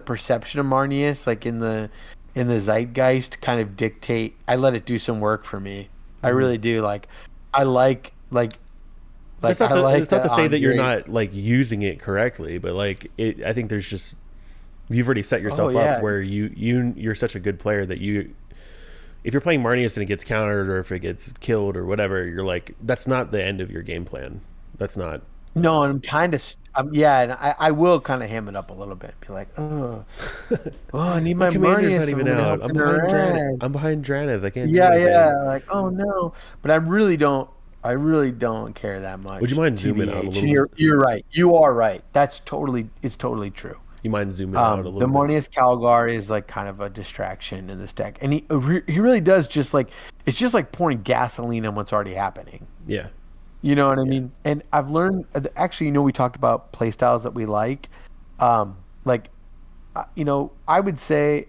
perception of Marneus like in the zeitgeist kind of dictate. I let it do some work for me. I hmm. really do. Like, I like That's not I to like it's not to that say that you're Andre. not like using it correctly, but like it, I think there's just you've already set Oh yourself up yeah, where you're such a good player that you if you're playing Marneus and it gets countered or if it gets killed or whatever, you're like that's not the end of your game plan. That's not. no, and I'm kind of yeah, and I will kind of ham it up a little bit. Be like, I need My my commander's not Marneus, even I'm gonna out. help interact. I'm behind Draneth. I can't do Yeah, anything. yeah. Like, oh no. But I really don't care that Would you much, mind zooming out a TBH. And little you're right. You are right. It's totally true. You mind zooming out a The little bit? Mornius Calgar is like kind of a distraction in this deck. And he really does just like it's just like pouring gasoline on what's already happening. Yeah. You know what I Yeah. mean? And I've learned actually, we talked about play styles that we like. Like I would say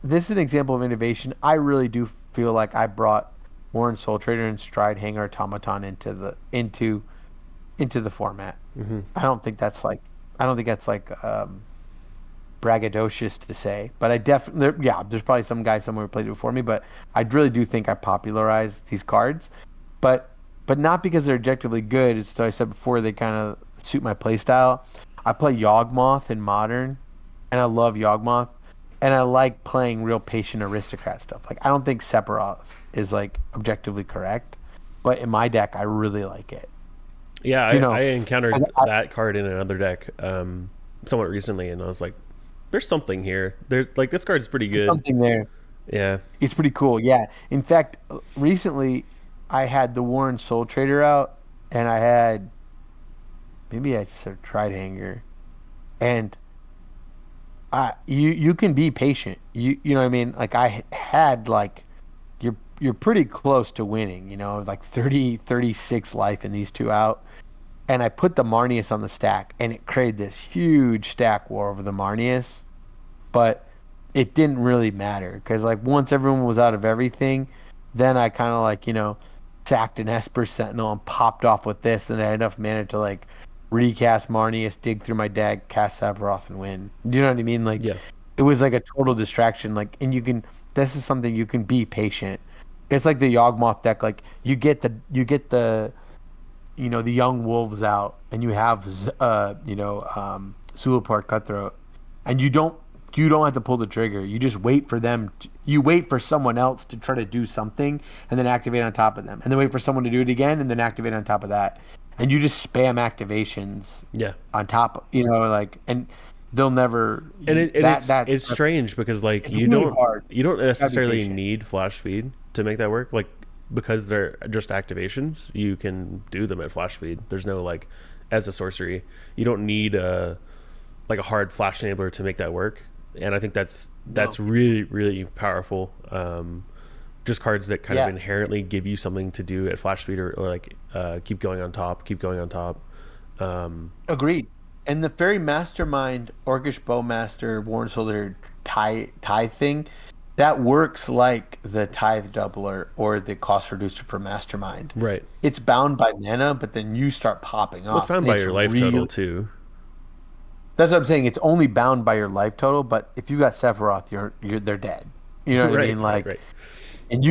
this is an example of innovation. I really do feel like I brought Warren Soul Trader and Stride Hanger Automaton into the format. Hmm. I don't think that's like I don't think that's like braggadocious to say, but I definitely yeah. There's probably some guy somewhere who played it before me, but I really do think I popularized these cards, but not because they're objectively good. As I said before, they kind of suit my play style. I play Yawgmoth in Modern, and I love Yawgmoth, and I like playing real patient aristocrat stuff. Like I don't think Sephiroth is like objectively correct, but in my deck, I really like it. Yeah, So, I I, encountered I, that card in another deck somewhat recently, and I was like, "There's something here. There's like this card's pretty there's good." something there. Yeah, It's pretty cool. Yeah. In fact, recently I had the Warren Soul Trader out, and I had maybe I just tried Hanger, and you can be patient. You know what I mean? Like I had like you're pretty close to winning. Like 36 life in these two out, and I put the Marneus on the stack, and it created this huge stack war over the Marneus, but it didn't really matter because like once everyone was out of everything, then I kind of like sacked an Esper Sentinel and popped off with this, and I had enough mana to like recast Marneus, dig through my deck, cast Sephiroth, and win. Do you know what I mean? Like yeah, it was like a total distraction. Like, and you can this is something you can be patient. It's like the Yawgmoth deck. Like you get the the young wolves out, and you have Sulapar Cutthroat, and you don't have to pull the trigger. You just wait for them. You wait for someone else to try to do something, and then activate on top of them, and then wait for someone to do it again, and then activate on top of that, and you just spam activations yeah. on top. Like, and they'll never And it's that's strange because like it's really hard. you don't You gotta be necessarily patient. need flash speed to make that work. Like because they're just activations, you can do them at flash speed. There's no like as a sorcery, you don't need a hard flash enabler to make that work. And I think that's No. really really powerful. Just cards that kind of Yeah. inherently give you something to do at flash speed or like keep going on top, keep going on top. Agreed. And the Fairy Mastermind, Orcish Bowmaster, Warren Soldier tithe thing, that works like the tithe doubler or the cost reducer for Mastermind. Right. It's bound by mana, but then you start popping Well, it's off. bound And by it's your life total really too. that's what I'm saying. It's only bound by your life total, but if you got Sephiroth, they're dead. You know what I Right, mean? right, Like, right. and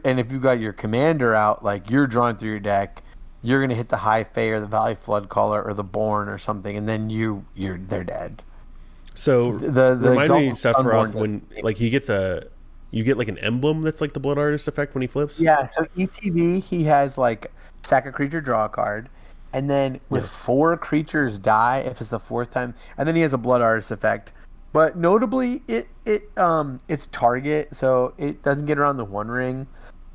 and if you got your commander out, like you're drawing through your deck, you're gonna hit the High Fae or the Valley Flood Caller or the Born or something, and then they're dead. So The remind me, Exalted Sunborn Sephiroth, does when like he gets you get like an emblem that's like the Blood Artist effect when he flips. yeah. So ETB he has like sack a creature, draw a card, and then with Yeah. 4 creatures die if it's the fourth time, and then he has a Blood Artist effect. But notably, it's target, so it doesn't get around the One Ring.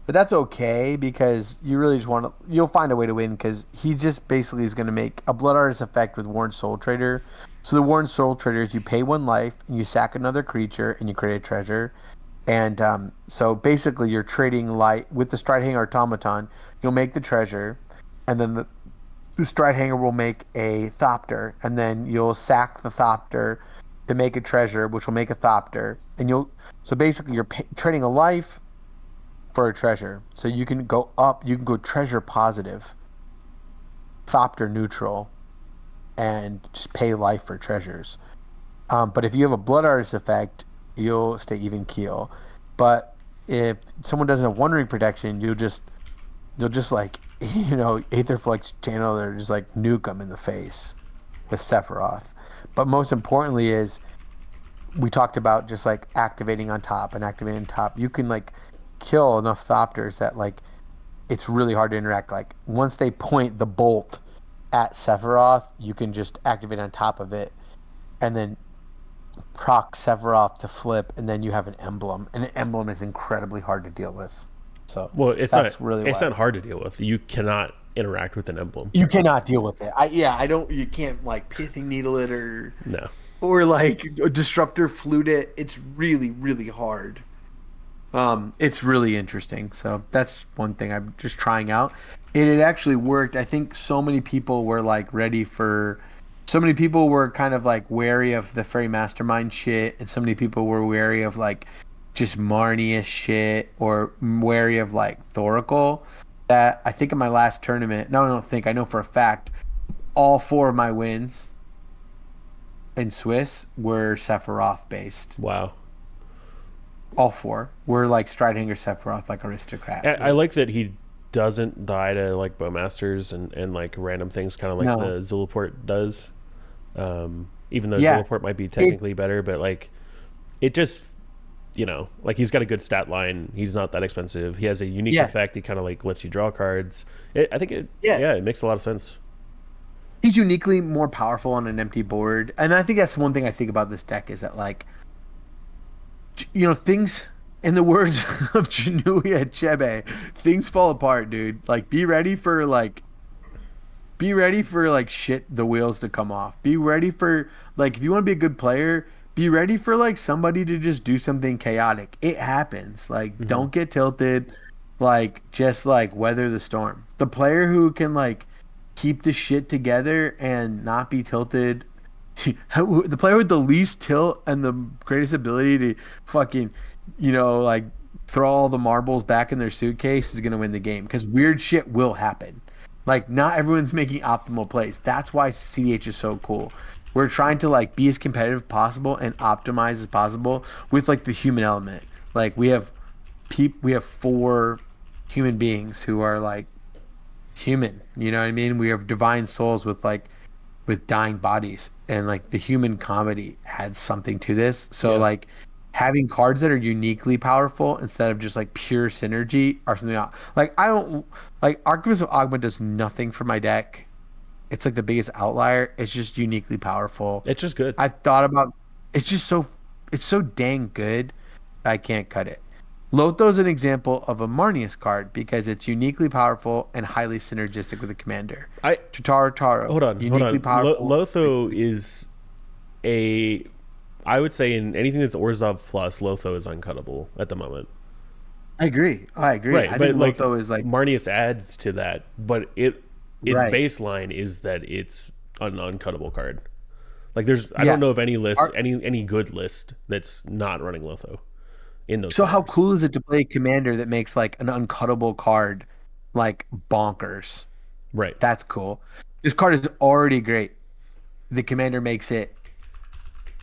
But that's okay because you really just want to. You'll find a way to win because he just basically is going to make a Blood Artist effect with Warren Soul Trader. So the Warren Soul Trader is you pay 1 life and you sack another creature and you create a treasure. And so basically you're trading light with the Stride Hanger Automaton. You'll make the treasure, and then the Stride Hanger will make a Thopter, and then you'll sack the Thopter to make a treasure, which will make a Thopter. And so basically you're trading a life for a treasure. So you can go up, you can go treasure positive, Thopter neutral, and just pay life for treasures. But if you have a Blood Artist effect, you'll stay even keel. But if someone doesn't have One Ring protection, you'll just like Aetherflux channel or just like nuke them in the face with Sephiroth. But most importantly is we talked about just like activating on top and activating on top. You can like kill enough Thopters that like it's really hard to interact. Like once they point the bolt at Sephiroth, you can just activate on top of it, and then proc Sephiroth to flip, and then you have an emblem. And an emblem is incredibly hard to deal with. So Well, that's really it's why not hard to deal with. You cannot interact with an emblem. you cannot deal with it. I don't. You can't like pithing needle it No. or like a disruptor flute it. It's really really hard. It's really interesting. So that's one thing I'm just trying out. And it actually worked. I think so many people were like ready for. So many people were kind of like wary of the Fairy Mastermind shit, and so many people were wary of like just Marneus shit or wary of like Thoracle. That I think in my last tournament, no, I don't think, I know for a fact, all four of my wins in Swiss were Sephiroth based. Wow. All four were like Stridehanger Sephiroth, like aristocrat, I dude. like that he doesn't die to like bowmasters and like random things, kind of like No, the Zulaport does. Even though yeah, Zulaport might be it, technically better, but like it just, like he's got a good stat line. He's not that expensive. He has a unique yeah, effect. He kind of like lets you draw cards. I think yeah. yeah, it makes a lot of sense. He's uniquely more powerful on an empty board, and I think that's one thing I think about this deck is that like things, in the words of Chinuya Chebe, things fall apart, dude. Like be ready for shit, the wheels to come off. Be ready for, like, if you want to be a good player, be ready for like somebody to just do something chaotic. It happens. Like, Hmm. don't get tilted. Like, just like weather the storm. The player who can like keep the shit together and not be tilted, the player with the least tilt and the greatest ability to fucking, like throw all the marbles back in their suitcase is gonna win the game, because weird shit will happen. Like, not everyone's making optimal plays. That's why cEDH is so cool. We're trying to like be as competitive as possible and optimize as possible with like the human element. Like, we have four human beings who are like human. You know what I mean? We have divine souls with dying bodies, and like the human comedy adds something to this. So Yeah. like having cards that are uniquely powerful instead of just like pure synergy or something else. Like, I don't like Archivist of Ogma does nothing for my deck. It's like the biggest outlier. It's just uniquely powerful. It's just good. I thought about it's just so it's so dang good. I can't cut it. Lotho is an example of a Marneus card because it's uniquely powerful and highly synergistic with the commander. I Tataru Taro, hold uniquely on. powerful. Lotho is a. I would say in anything that's Orzhov plus, Lotho is uncuttable at the moment. I agree. I agree. Right, I think but like Lotho is like Marneus adds to that, but its right. baseline is that it's an uncuttable card. Like I don't Yeah. know of any list, Ar- any good list that's not running Lotho in those So how colors. cool is it to play a commander that makes like an uncuttable card like bonkers? Right. That's cool. This card is already great. The commander makes it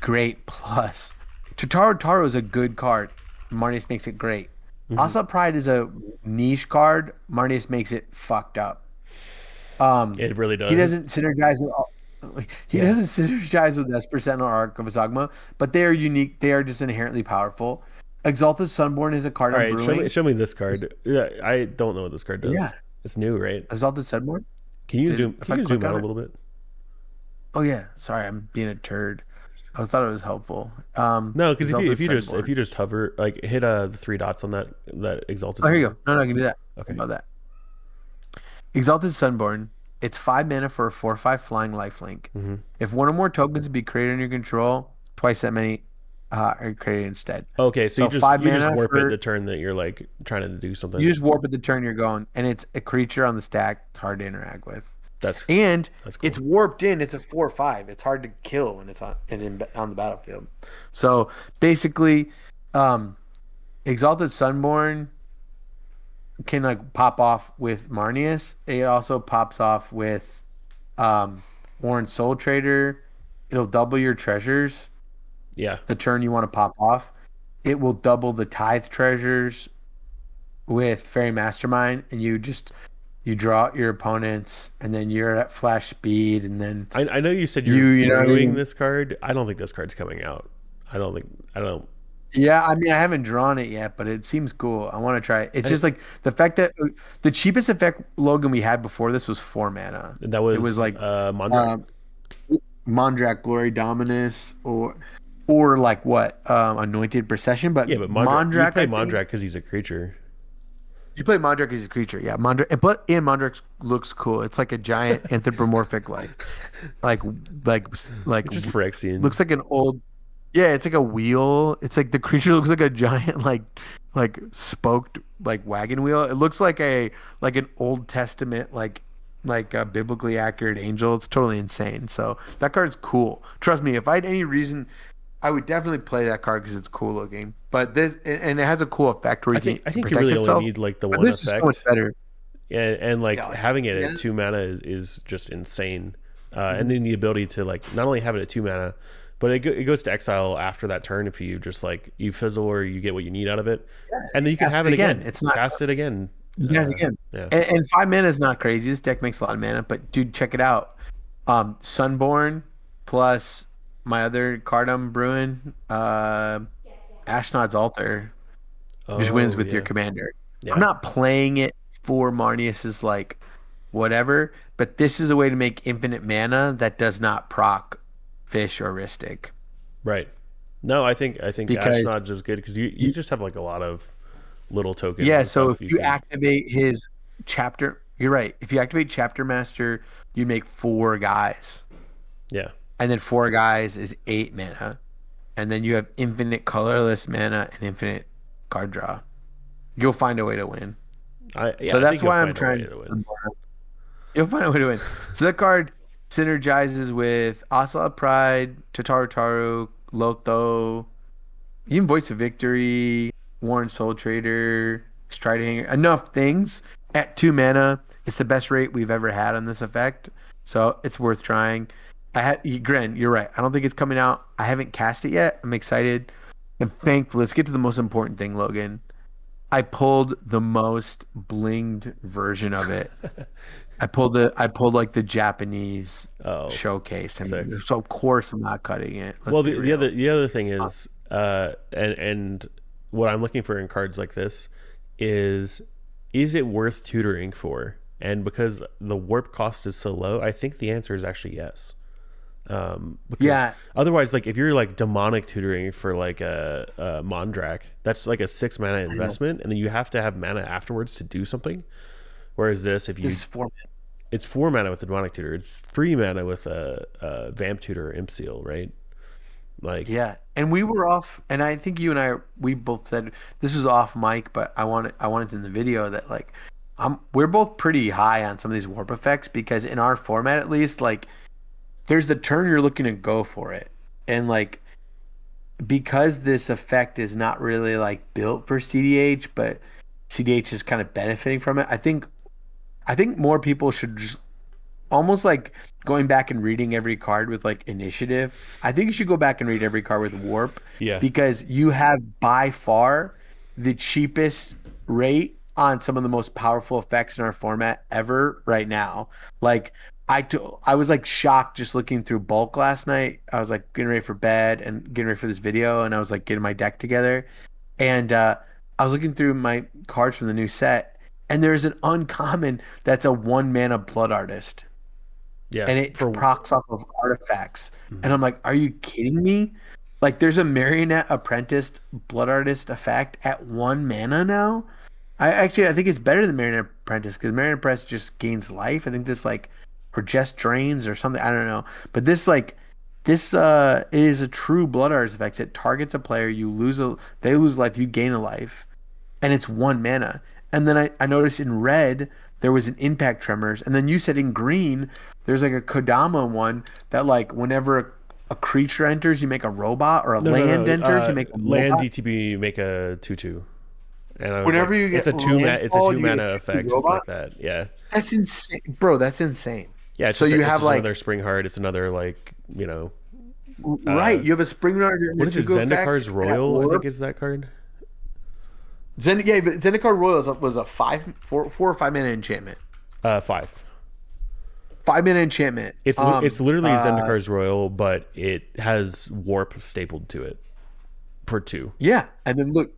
great plus. Tataru Taro is a good card. Marneus makes it great. Hmm. Ocelot Pride is a niche card. Marneus makes it fucked up. Um, It really he does. doesn't synergize at all. He Yeah. doesn't synergize with Esper Sentinel or Arc of Azagma, but they are unique. They are just inherently powerful. Exalted Sunborn is a card All I'm right. brewing. Show me this card. Yeah, I don't know what this card does. Yeah, It's new, right? Exalted Sunborn. Can you Did zoom? if Can I you zoom click out on a it? little bit? Oh yeah, sorry, I'm being a turd. I thought it was helpful. No, because Exalted if Sunborn. you just hover, like hit the three dots on that exalted Oh, here you symbol. go. No, no, I can do that. How Okay. about that? Exalted Sunborn. It's 5 mana for a 4/5 flying lifelink. Hmm. If one or more tokens be created under your control, twice that many are created instead. Okay, so So five you just mana warp it for the turn that you're like trying to do you something. just warp at the turn you're going, and it's a creature on the stack. It's hard to interact with, That's and that's it's cool. warped in. It's a 4/5. It's hard to kill when it's on the battlefield. So basically, um, Exalted Sunborn can like pop off with Marneus. It also pops off with um, Warren Soul Trader. It'll double your treasures Yeah, the turn you want to pop off. It will double the tithe treasures with Fairy Mastermind, and you draw out your opponents, and then you're at flash speed, and then I know you said you're you know what I brewing mean? this card. I don't think this card's coming out. I don't. Yeah, I mean, I haven't drawn it yet, but it seems cool. I want to try it. It's I, just like the fact that the cheapest effect Logan we had before this was 4 mana. that It was was like Mondrak. um, Mondrak Glory Dominus or like what Anointed Procession, but Yeah, but Mondrak. You Mondrak play I think Mondrak because he's a creature. you play Mondrak as a creature. Yeah, Mondrak, but and Mondrak looks cool. It's like a giant anthropomorphic like like like It's just Phyrexian. looks like an old. Yeah, it's like a wheel. It's like the creature looks like a giant like spoked like wagon wheel. It looks like an Old Testament like a biblically accurate angel. It's totally insane. So that card's cool. Trust me, if I had any reason, I would definitely play that card because it's cool looking. But this and it has a cool effect where I you think I can think you protect really only itself. need like the But one this is so much effect, better. and Yeah, like like having it yeah. at 2 mana is just insane. And Mhm. then the ability to like not only have it at 2 mana, but it goes to exile after that turn if you just like you fizzle or you get what you need out of it, Yeah, and then you can cast have it it again. again, It's not cast it again. you guys again. Yeah. And 5 mana is not crazy. This deck makes a lot of mana, but dude, check it out. Sunborn plus my other card I'm brewing, Ashnod's Altar just wins Oh with your yeah. commander. I'm Yeah. not playing it for Marneus's like whatever, but this is a way to make infinite mana that does not proc fish or Ristic. Right. No, I think Because Ashnod's is good because you just have like a lot of little tokens yeah, and so if stuff you you can. activate his chapter, you're right. If you activate Chapter Master, you make 4 guys. Yeah. And then 4 guys is 8 mana. And then you have infinite colorless mana and infinite card draw. You'll find a way to win. So I think that's you'll why I'm find a way trying to win. to. You'll find a way to win. So that card synergizes with Ocelot Pride, Tataru, Lotho, even Voice of Victory, Warren Soul Trader, Stride Hanger, enough things at 2 mana. It's the best rate we've ever had on this effect, so it's worth trying. Gren, you're right. I don't think it's coming out. I haven't cast it yet. I'm excited and thankful. Let's get to the most important thing, Logan. I pulled the most blinged version of it. I pulled like the Japanese Oh, showcase, sick. and so of course I'm not cutting it. Let's Well, be the other real. the other thing is, and what I'm looking for in cards like this is it worth tutoring for? And because the warp cost is so low, I think the answer is actually yes. Because Yeah, otherwise, like if you're like demonic tutoring for like a Mondrak, that's like a 6 mana I know. investment, and then you have to have mana afterwards to do something. Whereas this, if This you is for it's 4 mana with the demonic tutor, it's 3 mana with a vamp tutor or imp seal, right? Like, yeah, and we were off, and I think you and I we both said this was off mic, but I wanted in the video that like we're both pretty high on some of these warp effects because in our format at least like there's the turn you're looking to go for it, and like because this effect is not really like built for cEDH, but cEDH is kind of benefiting from it. I think more people should just almost like going back and reading every card with like initiative. I think you should go back and read every card with warp yeah, because you have by far the cheapest rate on some of the most powerful effects in our format ever right now. Like I was like shocked just looking through bulk last night. I was like getting ready for bed and getting ready for this video and I was like getting my deck together and I was looking through my cards from the new set and there's an uncommon that's a 1 mana blood artist yeah. and it For procs off of artifacts. And mhm. I'm like, are you kidding me? Like, there's a Marionette Apprenticed Blood Artist effect at 1 mana now. I think it's better than Marionette Apprentice because Marionette Apprentice just gains life. I think this like, or just drains or something. I don't know. But this is a true Blood Artist effect. It targets a player. They lose life. You gain a life and it's 1 mana. And then I noticed in red there was an impact tremors, and then you said in green there's like a Kodama one that like whenever a creature enters you make a robot, or a No, no, land no. enters you make a Land robot. DTB make a 2/2, and I was Whenever like, you it's get a it's a landfall, two you get a mana tricky effect robot. like that. Yeah, That's insane, bro. That's insane. yeah. So you It's have just like another spring heart. It's another like right, uh, you have a spring guard and what a is it? Tugu Zendikar's effect at Royal, I think warp. is that card. Yeah, but Zendikar Royals was a 4 or 5 mana enchantment. 5. 5 mana enchantment. It's literally Zendikar's Royal, but it has warp stapled to it for 2. Yeah, and then look,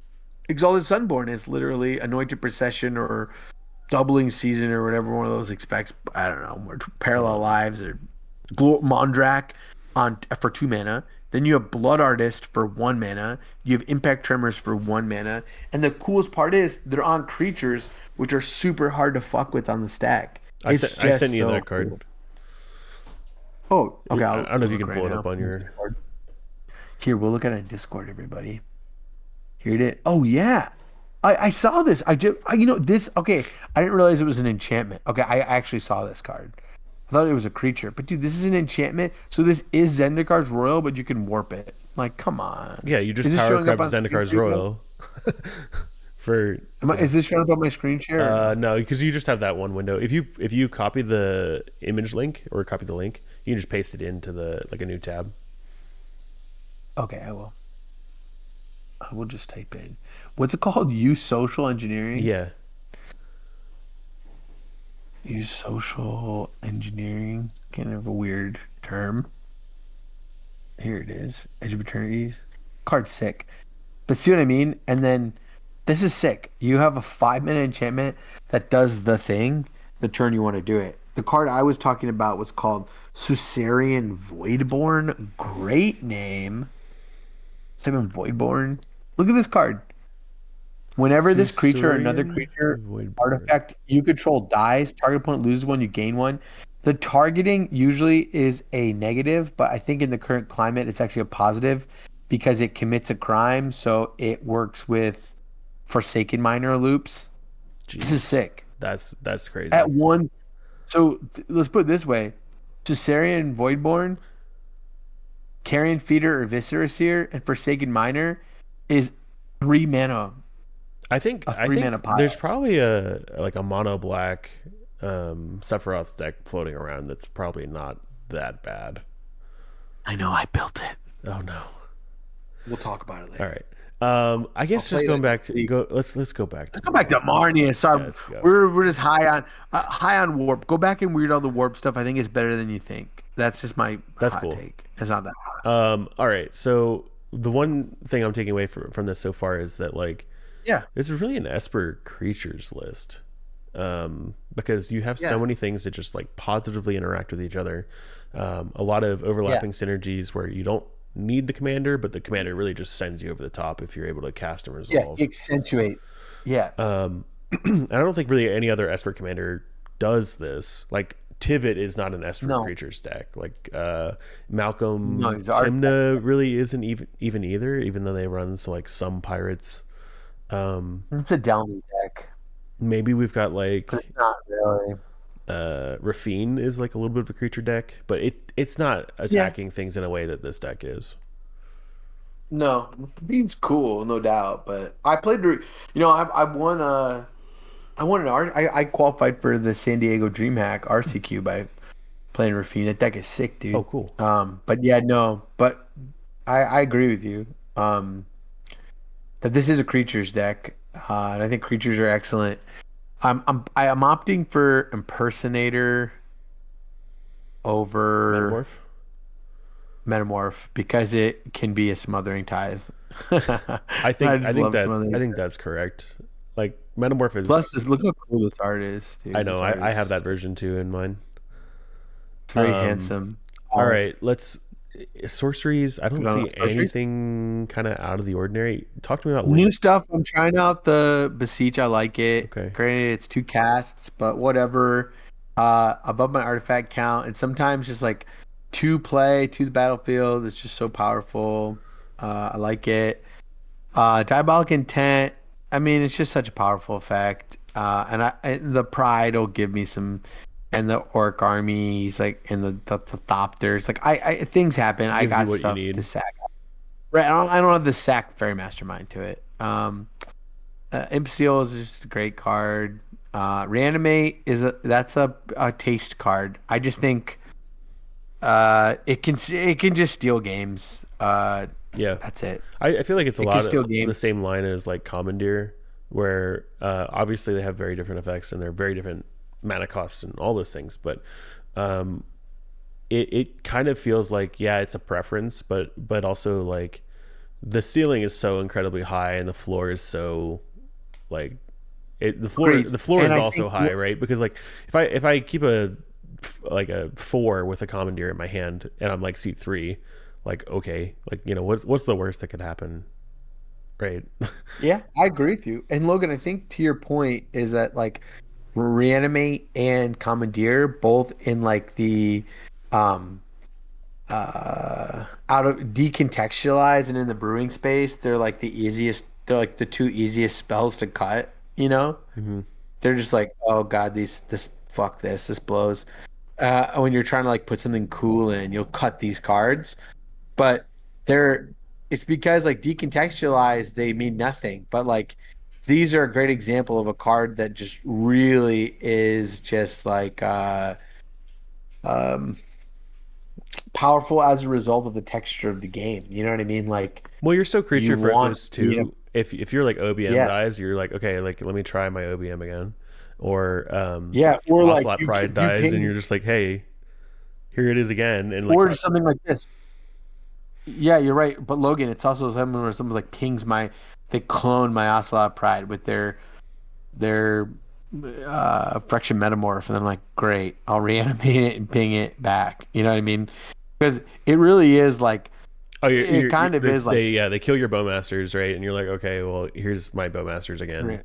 Exalted Sunborn is literally Anointed Procession or Doubling Season or whatever one of those expects. I don't know, more Parallel Lives or Mondrak on for 2 mana. Then you have Blood Artist for 1 mana. You have Impact Tremors for 1 mana. And the coolest part is they're on creatures, which are super hard to fuck with on the stack. It's I sent just you so that cool. card. Oh, okay. I I'll don't know if you look can right pull it now up on from your. Discord. Here, we'll look at it in Discord, everybody. Here it is. Oh yeah, I saw this. This. Okay, I didn't realize it was an enchantment. Okay, I actually saw this card. I thought it was a creature, but dude, this is an enchantment. So this is Zendikar's Royal, but you can warp it. Like, come on. Yeah, you just Is this power showing up corrupt on screen Zendikar's share, guys? Royal for Is this showing up on my screen share or no? no, because you just have that one window. If you copy the image link or copy the link, you can just paste it into the like a new tab. Okay, I will. I will just type in. What's it called? Use social engineering? Yeah. Use social engineering. Kind of a weird term. Here it is. Edge of Eternities. Card's sick. But see what I mean? And then this is sick. You have a 5-minute enchantment that does the thing the turn you want to do it. The card I was talking about was called Susarian Voidborn. Great name. Type in Voidborn. Look at this card. Whenever this creature or another Susurian creature Voidborn. artifact you control dies, target opponent loses one, you gain one. The targeting usually is a negative, but I think in the current climate it's actually a positive because it commits a crime, so it works with Forsaken Miner loops. This is Jeez. sick. That's At crazy. one, so let's put it this way: Caesarian Voidborn, Carrion Feeder or Viscera Seer, and Forsaken Miner is 3 mana, a I three think mana there's pile. probably a like a mono black Sephiroth deck floating around that's probably not that bad. I know I built it. Oh no. We'll talk about it All later. right. I I'll guess play just it going in back to the league. go. Let's go back to Let's go back to Marneus. Marneus. Yeah, Sorry, let's go. we're just high on warp. Go back and weird all the warp stuff. I think it's better than you think. That's just my That's hot cool. take. It's not that hot. All right. So the one thing I'm taking away from this so far is that like Yeah, this is really an Esper creatures list. Because you have so yeah, many things that just like positively interact with each other. A lot of yeah, overlapping synergies where you don't need the commander, but the commander really just sends you over the top if you're able to cast and yeah. resolve. Accentuate. Yeah, I don't think really any other Esper commander does this. Like Tivit is not an Esper no, creatures deck. Like no. Malcolm He's artifact. Timna really isn't even either, even though they run so like some pirates. Um, It's a Delmy deck, Maybe we've got but like it's not really. Rafine is like a little bit of a creature deck, but it's not Yeah, attacking things in a way that this deck is. no. Bean's cool, no doubt. But I played. I won. I won an art. I qualified for the San Diego DreamHack RCQ by playing Rafine. That deck is sick, Oh, dude. cool. But yeah, no. But I agree with you. That this is a creatures deck, and I think creatures are excellent. I'm opting for impersonator over Metamorph. metamorph because it can be a smothering tithe. I I think I just think love that's I smothering. think that's correct. Like Metamorph Plus, is. this look how cool this art is, I dude. know This art I have is that version too in mine. it's very Um, handsome. all right, let's sorceries. I don't Good on see groceries. anything kind of out of the ordinary. Talk to me about New win. stuff. I'm trying out the Beseech. I like it. Okay, Granted, it's 2 casts, but whatever. Above my artifact count, and sometimes just like to the battlefield. It's just so powerful. I like it. Diabolic Intent. I mean, it's just such a powerful effect. And the Pride will give me some, and the Orc armies, like, and the Thopters. Like, things happen. I gives you got what you stuff to need. sack. Right. I don't have the sack fairy mastermind to it. Imp Seal is just a great card. Reanimate that's a taste card. I just think it can just steal games. Yeah, That's it. I feel like it's a It can lot steal of the games. same line as like Commandeer, where obviously they have very different effects and they're very different mana costs and all those things, but um, it kind of feels like yeah, it's a preference, but also like the ceiling is so incredibly high and the floor is so like Agreed. the floor And is I also think high, right? Because like if I keep a like a four with a commandeer in my hand and I'm like seat three, like okay, like you know what's the worst that could happen, right? yeah, I agree with you. And Logan, I think to your point is that like reanimate and commandeer both in like the um out of decontextualize and in the brewing space, they're like the two easiest spells to cut, you know? Hmm. They're just like, oh god, this blows. When you're trying to like put something cool in, you'll cut these cards, but they're it's because like decontextualized, they mean nothing. But like these are a great example of a card that just really is just like um powerful as a result of the texture of the game. You know what I mean? Like Well, you're so you creature want focused me to, too. If you're like OBM yeah, dies, you're like, okay, like let me try my OBM again. Or yeah, or like Ocelot Pride you dies, and ping you're just like, hey, here it is again, and like, or something like this. Yeah, you're right. But Logan, it's also something where someone's like pings my, they clone my Ocelot Pride with their friction metamorph, and I'm like, great, I'll reanimate it and ping it back. You know what I mean? Because it really is like, oh, it kind of is like, they kill your bowmasters, right? And you're like, okay, well, here's my bowmasters again. right,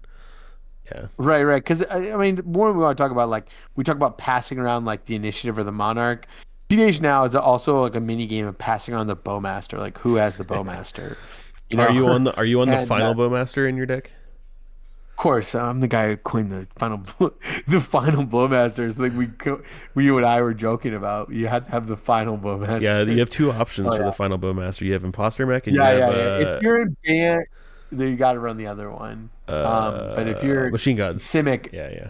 Yeah, right. Because I mean, more we want to talk about like we talk about passing around like the initiative or the monarch. cEDH now is also like a mini game of passing around the bowmaster, like who has the bowmaster, you know? are you on the And final bowmaster in your deck? course, I'm the guy who coined the final the final blowmasters. Like we you and I were joking about. You had to have the final Yeah, you blowmaster. have two options Oh for yeah, the final bowmaster. You have imposter mech, and you have yeah. If you're in band, then you got to run the other one. But if you're machine gods. Simic, Yeah.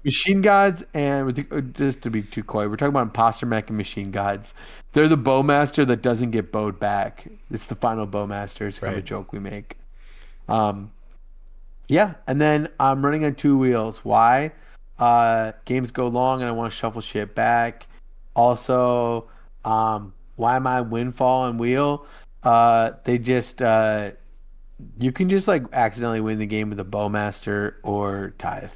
machine gods, and just to be too coy, we're talking about imposter mech and machine gods. They're the bowmaster that doesn't get bowed back. It's the final bowmaster. It's kind of a Right. joke we make. Um, Yeah, and then I'm running on two wheels. Why? Games go long and I want to shuffle shit back. Also, why am I windfall and wheel? They just you can just like accidentally win the game with a bowmaster or tithe.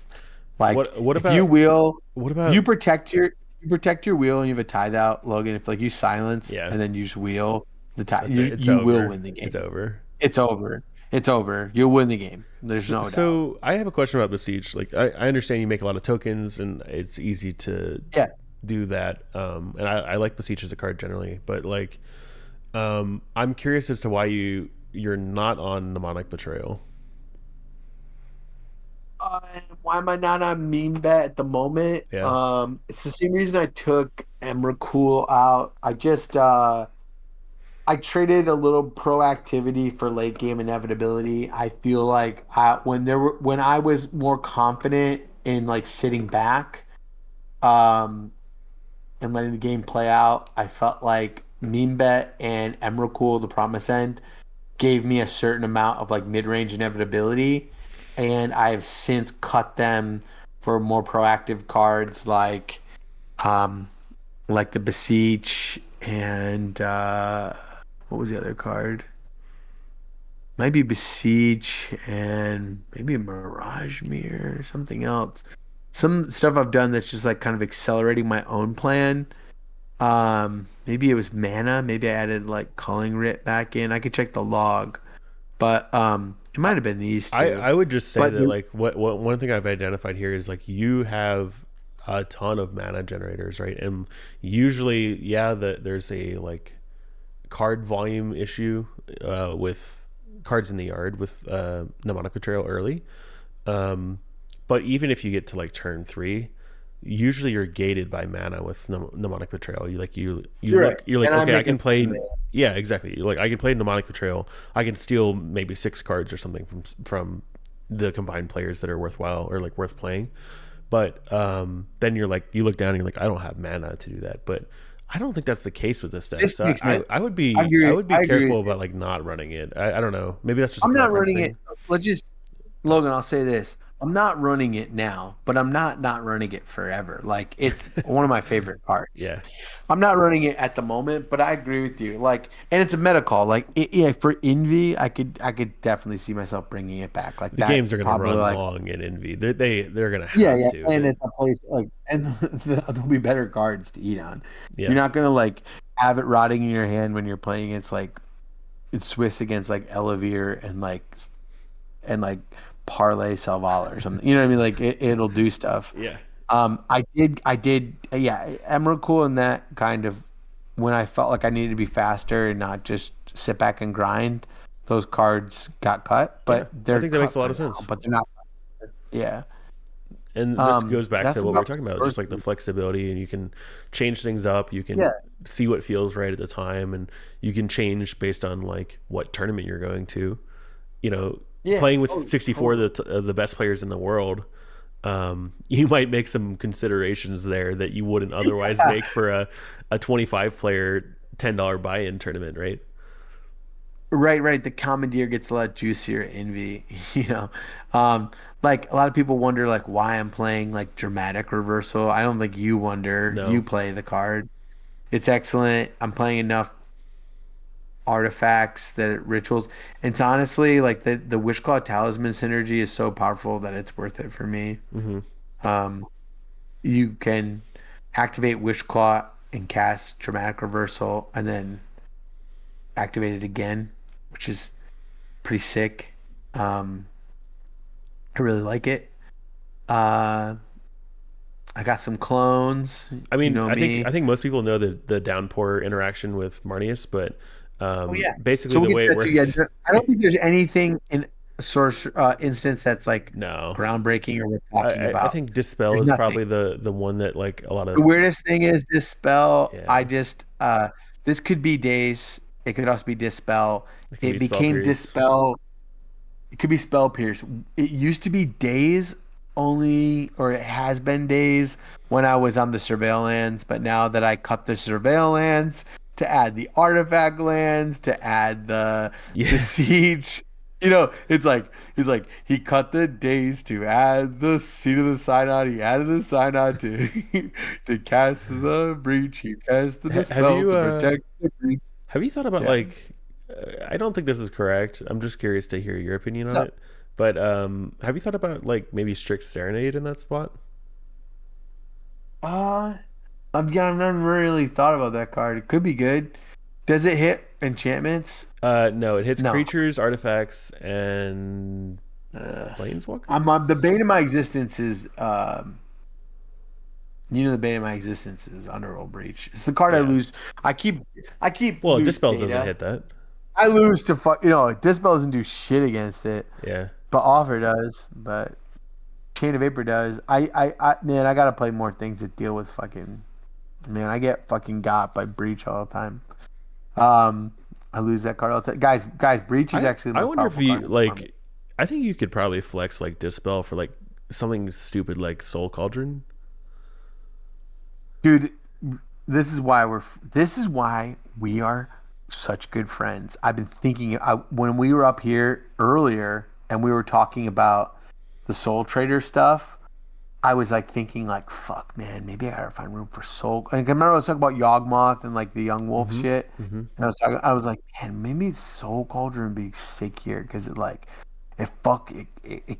Like What if you about wheel, what if about you protect your wheel and you have a tithe out, Logan. If like you silence yeah? and then you just wheel the tithe, That's it. It's you will over. win the It's game. over. It's over. It's over. You'll win the game. There's So, no doubt. so I have a question about Besiege. Like I understand you make a lot of tokens and it's easy to Yeah. do that. And I like Besiege as a card generally, but like I'm curious as to why you're not on Mnemonic Betrayal. Uh, why am I not on meme bet at the moment? Yeah. It's the same reason I took Emrakul out. I traded a little proactivity for late game inevitability. I feel like when I was more confident in like sitting back, um, and letting the game play out, I felt like meme bet and Emrakul, the Promise End, gave me a certain amount of like mid-range inevitability, and I've since cut them for more proactive cards um like the Beseech and what was the other card? Might be Beseech and maybe Mirage Mirror or something else. Some stuff I've done that's just like kind of accelerating my own plan. Maybe it was mana. Maybe I added like Culling Writ back in. I could check the log, but it might have been these two. I would just say But that like what one thing I've identified here is like you have a ton of mana generators, right? And usually, yeah, there's a like card volume issue with cards in the yard with Mnemonic Betrayal early. Um, but even if you get to like turn three, usually you're gated by mana with Mnemonic Betrayal. you're right, you're like and I'm okay, I making can play. Yeah, exactly. Like I can play Mnemonic Betrayal. I can steal maybe six cards or something from the combined players that are worthwhile or like worth playing. But then you're like you look down and you're like I don't have mana to do that. But I don't think that's the case with this deck. this So makes sense. I would be I agree careful with you. about like not running it. I don't know. Maybe that's just a I'm not preference running it. thing. Let's just Logan, I'll say this. I'm not running it now, but I'm not running it forever. Like it's one of my favorite cards. Yeah, I'm not running it at the moment, but I agree with you. Like, and it's a meta call. Like, yeah, for Envy, I could definitely see myself bringing it back. Like the that, games are going to probably run like long in Envy. They're going to yeah, have yeah, to. and But it's a place like, and there'll be better cards to eat on. yeah, You're not gonna like have it rotting in your hand when you're playing against like it's Swiss against like Elevere and like Parlay Salvala or something. You know what I mean? Like it'll do stuff. yeah. I did, yeah, Emrakul and that kind of when I felt like I needed to be faster and not just sit back and grind. Those cards got cut, Yeah, but I they're think that makes cut a lot for of now. sense. But they're not. Yeah, And this goes back That's to what we were about talking about, just like the maturity. flexibility, and you can change things up. You Yeah, can see what feels right at the time, and you can change based on like what tournament you're going to. You know, yeah, playing with totally, 64 totally. of the best players in the world, you might make some considerations there that you wouldn't otherwise Yeah, make for a 25 player $10 buy-in tournament, right? right, right. The commandeer gets a lot juicier envy, you know. Um, like a lot of people wonder like why I'm playing like dramatic reversal. I don't think you wonder. You No. play the card. It's excellent. I'm playing enough artifacts that rituals. It's honestly like the Wishclaw Talisman synergy is so powerful that it's worth it for me. Hmm. Um, you can activate Wishclaw and cast dramatic reversal, and then activate it again, which is pretty sick. Um, I really like it. Uh, I got some clones. I You mean, know I me. think most people know the downpour interaction with Marneus, but Oh yeah. basically So we'll the get way to it that too. Yeah, works, I don't think there's anything in source instance that's like no. groundbreaking or we're talking I about. think Dispel There's is nothing. probably the one that like a lot The of, weirdest thing is Dispel. I yeah, just this could be Days. It could also be Dispel. it can It be spell became pierce. Dispel. It could be Spell Pierce. It used to be Days only, or it has been Days when I was on the Surveillance, but now that I cut the Surveillance to add the artifact lands, to add the Yeah. siege, it's like he cut the Days to add the Seat of the Synod. He added the Synod to to cast the breach. He cast the Have dispel you to protect the breach. have you thought about Yeah. like, I don't think this is correct. I'm just curious to hear your opinion on So, it. But have you thought about like maybe strict serenade in that spot? uh, I've never really thought about that card. It could be good. Does it hit enchantments? No, it hits No. creatures, artifacts, and Uh, the planeswalkers. bane of my existence is the bane of my existence is Underworld Breach. It's the card I Yeah. lose. I keep Well, loose dispel doesn't data. hit that. I lose to Dispel doesn't do shit against it, Yeah. but Offer does. But Chain of Vapor does. Man, I gotta play more things that deal with fucking. Man, I get fucking got by Breach all the time. Um, I lose that card all the time. Guys, Breach is actually the I most wonder if powerful card you in the format. like. I think you could probably flex like dispel for like something stupid like Soul Cauldron. Dude, this is why we are such good friends. I've been thinking when we were up here earlier and we were talking about the Soul Trader stuff. I was like thinking like, fuck, man, maybe I gotta find room for Soul. And I remember I was talking about Yawgmoth and like the Young Wolf Mm-hmm. shit. Mm-hmm. And I was like, man, maybe Soul Cauldron would be sick here because it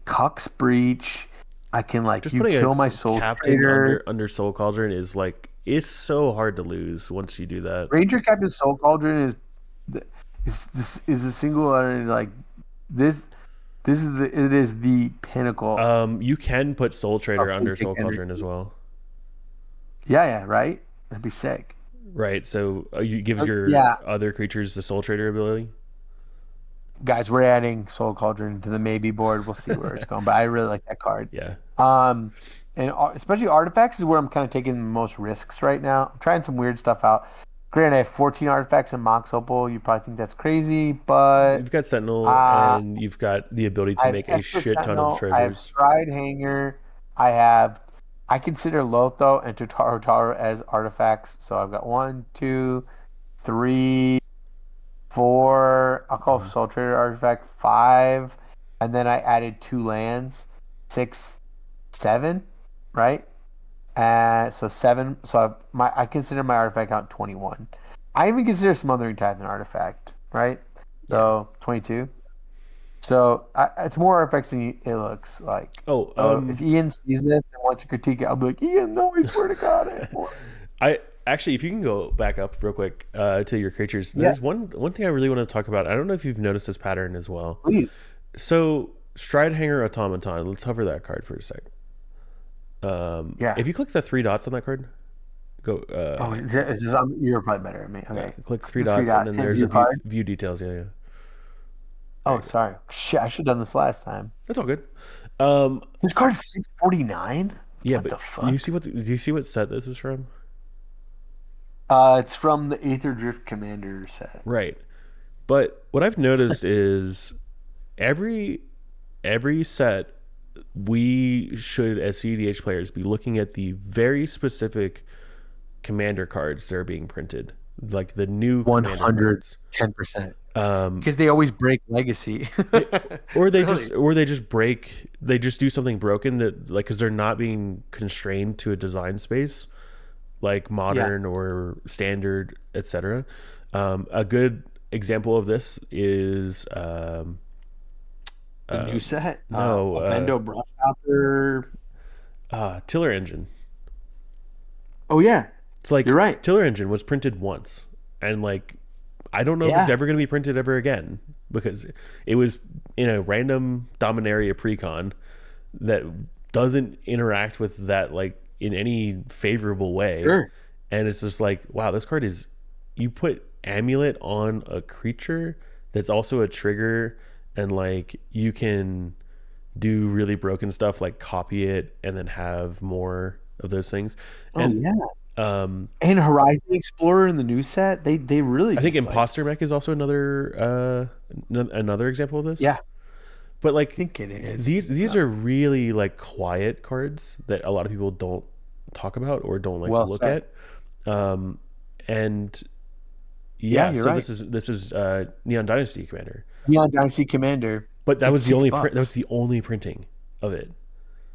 cucks Breach. I can like Just you putting a kill my Soul captain Trader. under Soul Cauldron is like it's so hard to lose once you do that. Ranger Captain Soul Cauldron is the single like this it is the pinnacle You can put Soul of Trader under basic Soul Cauldron as energy. well, Yeah, yeah, right. That'd be sick. right? So you gives your Yeah, other creatures the Soul Trader ability. guys, we're adding Soul Cauldron to the maybe board. We'll see where it's going, but I really like that card. Yeah. Um, and especially artifacts is where I'm kind of taking the most risks right now. I'm trying some weird stuff out. Granted, I have 14 artifacts in Mox Opal. You probably think that's crazy, but You've got Sentinel, uh, and you've got the ability I to have make a Esper shit ton of Sentinel. I have treasures. Stride Hanger. I have. I consider Lotho and Totaro Taro as artifacts. So I've got one, two, three, four. I'll call Mhm. Soul Trader artifact five, and then I added two lands, six, seven, right? So seven. So I consider my artifact count 21. I even consider Smothering Tithe an artifact, right? Yeah. So 22. So it's more artifacts than it looks like. Oh, So if Ian sees this and wants to critique it, I'll be like, Ian, no, I swear to God, I have more. I actually, if you can go back up real quick to your creatures, Yeah, there's one thing I really want to talk about. I don't know if you've noticed this pattern as well. please. So, Stride Hanger Automaton. Let's hover that card for a sec. Yeah. If you click the three dots on that card, go. Oh, you're probably better than me. Yeah, Okay. click Click three the three dots, and dots. then Hit there's a view card. view details. Yeah, yeah. There Oh, you go. sorry. Shit, I should have done this last time. That's all good. Um, This card is 649. yeah, What but the fuck? do you see what set this is from? It's from the Aether Drift Commander set. Right. But what I've noticed is every set we should as cEDH players be looking at the very specific commander cards that are being printed, like the new commander cards. 110%. Um, Because they always break legacy. yeah, Really? or they just do something broken that like because they're not being constrained to a design space like Yeah. modern or standard, etc. A good example of this is The new set. no Avendo Brushhopper. Tiller Engine. Oh yeah, It's like you're right. Tiller Engine was printed once, and like I don't know if it's Yeah. ever going to be printed ever again because it was in a random Dominaria precon that doesn't interact with that like in any favorable way, Sure. and it's just like wow, this card is you put amulet on a creature that's also a trigger, and like you can do really broken stuff like copy it and then have more of those things. Oh And yeah. um And Horizon Explorer in the new set, they really I think just like, Imposter Mech is also another another example of this. yeah, But I like think it is. these are really like quiet cards that a lot of people don't talk about or don't like Well look said. at. Um and Yeah, yeah, you're so right. this is Neon Dynasty Commander. Neon Dynasty Commander. But that It's was the six only print that was bucks. the only printing of it.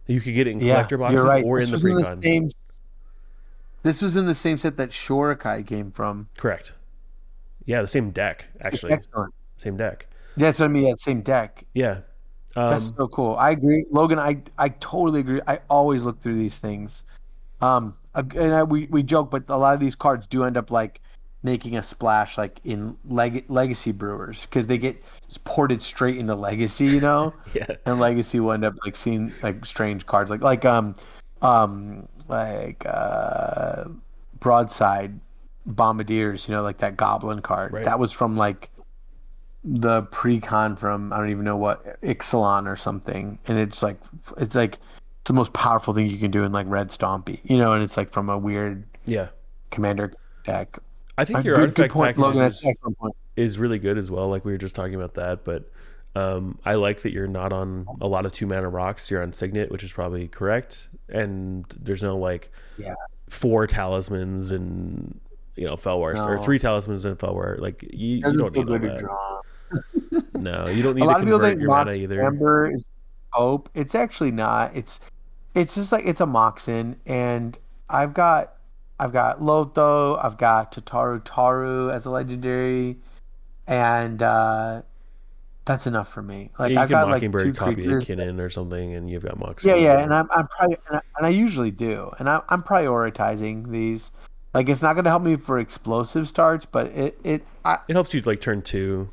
You could get it in Yeah, collector you're boxes right. or in This the was in the precon. same. This was in the same set that Shorakai came from. Correct. Yeah, the same deck It's actually. excellent. Same deck. That's what I mean. That same deck. Yeah. That's Um so cool. I agree, Logan. I totally agree. I always look through these things. We joke, but a lot of these cards do end up like making a splash, like in Legacy Brewers, because they get ported straight into Legacy, yeah. and Legacy will end up like seeing like strange cards, like Broadside Bombardiers, like that Goblin card. Right. That was from like the pre-con from I don't even know what Ixalan or something, and it's like it's the most powerful thing you can do in like Red Stompy, and it's like from a weird Yeah. commander deck. I think A your good artifact point, package Logan. That's an excellent point. is really good as well. Like we were just talking about that, but I like that you're not on a lot of 2 mana rocks. You're on Signet, which is probably correct, and there's no like Yeah, 4 talismans and Felwar or no, 3 talismans and Felwar. Like it you doesn't don't feel need all good to that. draw. No, you don't A need to lot of people convert think your mana Mox either. Amber is hope. It's actually not. It's just like it's a Moxin, and I've got I've got Lotho, I've got Tataru Taru as a legendary, and that's enough for me. Yeah, Like you I've can got like Mockingbird two copy a creatures. Kinnan or something, and you've got Mox Yeah, yeah, and Amber. I'm probably and I usually do, and I'm prioritizing these. Like it's not going to help me for explosive starts, but It helps you like turn 2.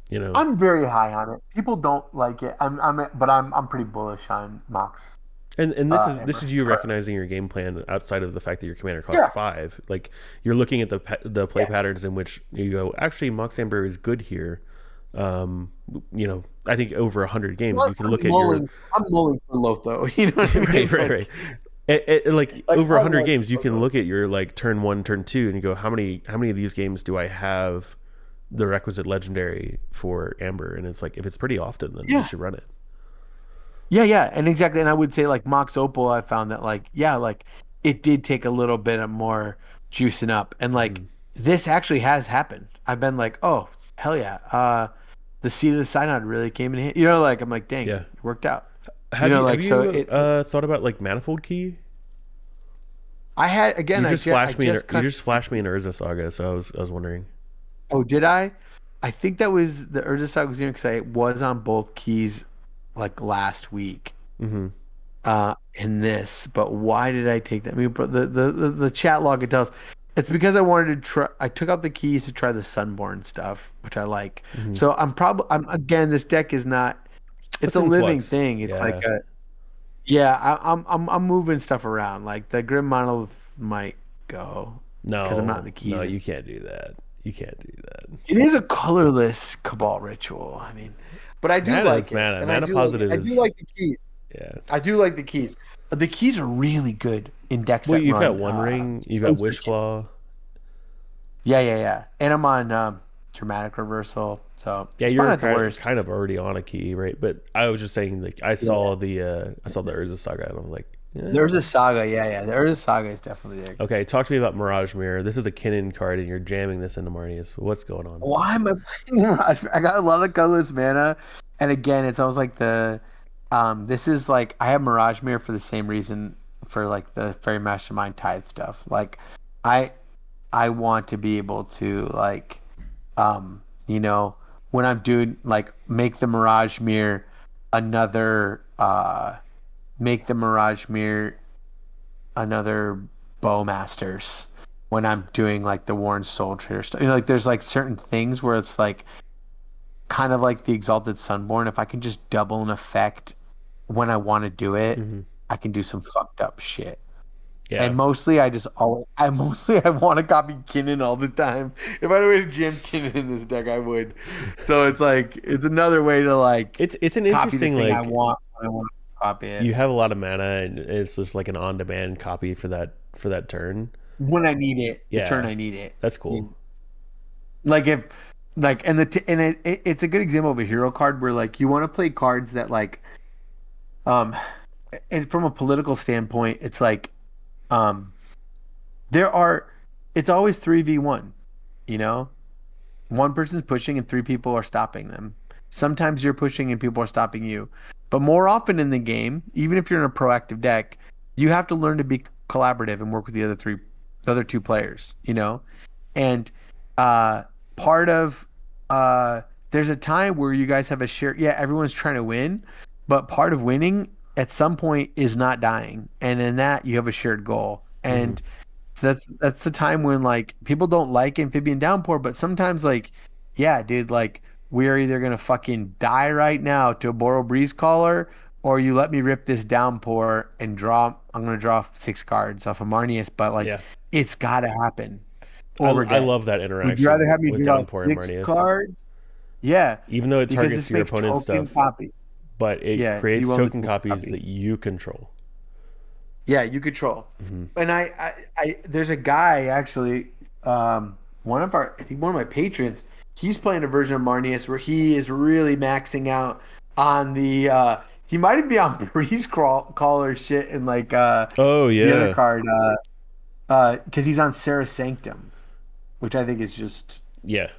You know, I'm very high on it. People don't like it. I'm pretty bullish on Mox and this Amber. is you recognizing your game plan outside of the fact that your commander costs Yeah, 5. Like you're looking at the play yeah. patterns in which you go, actually, Mox Amber is good here. Um, I think over 100 games Well, you can look at your I'm mulling for Lotho. You know what I mean? right, right, right. Like over I 100 like games, you can Lotho. look at your like turn 1, turn 2, and you go, how many of these games do I have the requisite legendary for Amber? And it's like if it's pretty often, then you Yeah, should run it. yeah, yeah, and exactly. And I would say like Mox Opal, I found that like yeah, like it did take a little bit of more juicing up, and like Mhm. this actually has happened. I've been like, oh hell yeah, the seed of the synod really came in handy. Like I'm like, dang, Yeah. it worked out. Have Like so you it. thought about like manifold key? I had again. I just You cut. just flashed me in Urza Saga, so I was wondering. Oh, did I? I think that was the Urza Saga because I was on both keys like last week. Hmm. In this, but why did I take that? I mean, but the chat log it tells it's because I wanted to try. I took out the keys to try the Sunborn stuff, which I like. Hmm. So I'm again. This deck is not. It's It's a in living flux. thing. It's like Yeah. a yeah. I'm moving stuff around. Like the Grim Monolith might go because I'm not in the No, keys. you can't do that. You can't do that. It is a colorless Cabal ritual. I mean, but I do Mana is like it, mana. and I Mana do like it. positive I do is like the keys. yeah. I do like the keys. The keys are really good in decks Well, that you've got run. One Ring, you've got Wish Claw. Yeah, yeah, yeah. And I'm on dramatic reversal, so Yeah, it's probably you're not the worst. kind of already on a key, right? But I was just saying, like, Yeah. I saw the Urza Saga, and I was like, There's yeah. a saga, yeah, yeah. There's a saga is definitely there. Okay, talk to me about Mirage Mirror. This is a Kinnan card, and you're jamming this into Marneus. What's going on? Why am I playing Mirage? I got a lot of colorless mana, and again, it's always like this is like I have Mirage Mirror for the same reason for like the Fairy Mastermind Tithe stuff. Like, I I want to be able to like, you know, when I'm doing like make the Mirage Mirror another make the Mirage Mirror another Bowmasters when I'm doing like the Warren Soul Trader stuff. You know, like there's like certain things where it's like kind of like the Exalted Sunborn. If I can just double an effect when I want to do it, Hmm. I can do some fucked up shit. Yeah, And mostly I want to copy Kinnan all the time. If I had a way to jam Kinnan in this deck, I would. So it's like it's another way to like it's an copy the interesting thing I like want when I want to copy it. you have a lot of mana, and it's just like an on-demand copy for that turn. When I need it, the turn Yeah, I need it. that's cool. Like if like and it's a good example of a hero card where like you want to play cards that like um and from a political standpoint, it's like um there are it's always 3v1, you know? One person's pushing and three people are stopping them. Sometimes you're pushing and people are stopping you. But more often in the game, even if you're in a proactive deck, you have to learn to be collaborative and work with the other two players, you know? And uh part of there's a time where you guys have a share, yeah, everyone's trying to win, but part of winning at some point is not dying. And in that you have a shared goal. Hmm. And so that's the time when like people don't like amphibian downpour, but sometimes like, yeah, dude, like we're either gonna fucking die right now to a Boral Breeze Caller, or you let me rip this downpour and draw. I'm gonna draw 6 cards off of Marneus, but like Yeah, it's gotta happen, or we're I dead. love that Would you rather interaction have me with draw Downpour and six Marneus. cards? Yeah, Even though it because targets this your makes opponent's token stuff, copies. but it Yeah, creates you own the token token copies copies. that you control. Yeah, you control. Hmm. And there's a guy actually, I think one of my patrons, he's playing a version of Marneus where he is really maxing out on he might be on Breeze Caller shit and like, Oh the other yeah, card, because he's on Sarah Sanctum, which I think is just yeah.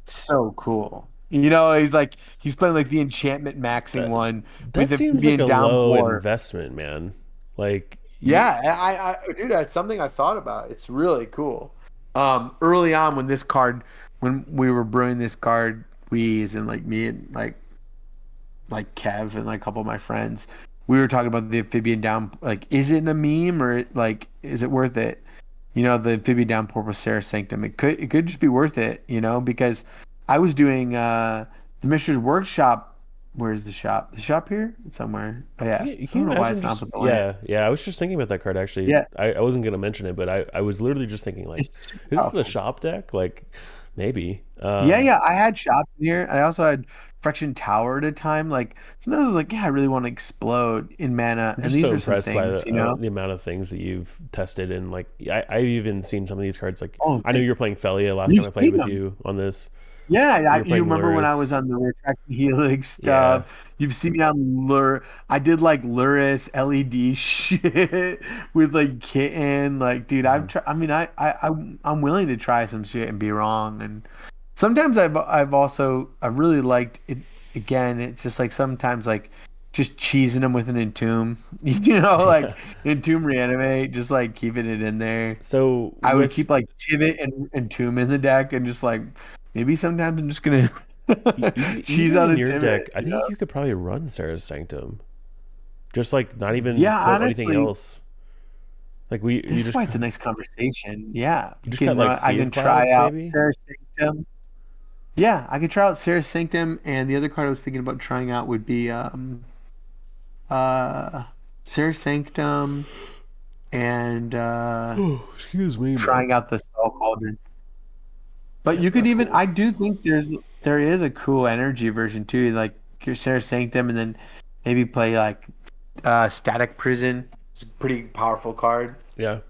so cool. You know, he's playing like the enchantment maxing That one that with it seems like being a low downpour. investment, man. Like you, Yeah, dude, that's something I thought about. It's really cool. Early on when we were brewing this card, and like me and like Kev and like a couple of my friends, we were talking about the amphibian down. Like, is it a meme or like is it worth it? You know, the amphibian downpour with Sarah Sanctum. It could just be worth it. You know, because I was doing the Mishra's Workshop. Where's the shop? The shop here? It's somewhere. Oh yeah. I can you don't know why imagine it's not just with the land. yeah. I was just thinking about that card actually. Yeah. I wasn't gonna mention it, but I was literally just thinking like, It's super is this a powerful. shop deck? Like maybe. Yeah, yeah. I had shops in here. I also had Friction Tower at a time. Like sometimes I was like, yeah, I really want to explode in mana, I'm and just these so are some impressed by things, you know. the amount of things that you've tested, and like I've even seen some of these cards. Like Oh, I know dude, you were playing Felia last time you've I played seen with them. you on this. Yeah, You were you playing remember when I was Luris. on the retracting helix Yeah. stuff? You've seen me on Lure. I did like Luris LED shit with like kitten. Like, dude, Hmm. I mean, I'm willing to try some shit and be wrong. And sometimes I've really liked it. Again, it's just like sometimes like just cheesing them with an entomb. You know, like entomb reanimate, just like keeping it in there. So I would with keep like Tivit and Tomb in the deck and just like maybe sometimes I'm just gonna cheese even out in a your Tivit, deck, I you think know? you could probably run Sarah's Sanctum. Just like not even Yeah, put anything honestly, else. Like this is why it's a nice conversation. Yeah, you you just cut can like run. I Sea of can try Clouds out maybe. Sarah Sanctum. Yeah, I could try out Sarah Sanctum, and the other card I was thinking about trying out would be uh Sarah Sanctum and Oh, excuse me, man. trying out the Soul Cauldron. But Yeah, you could that's even cool. I do think there is a cool energy version too. Like your Sarah Sanctum, and then maybe play like Static Prison. It's a pretty powerful card. Yeah.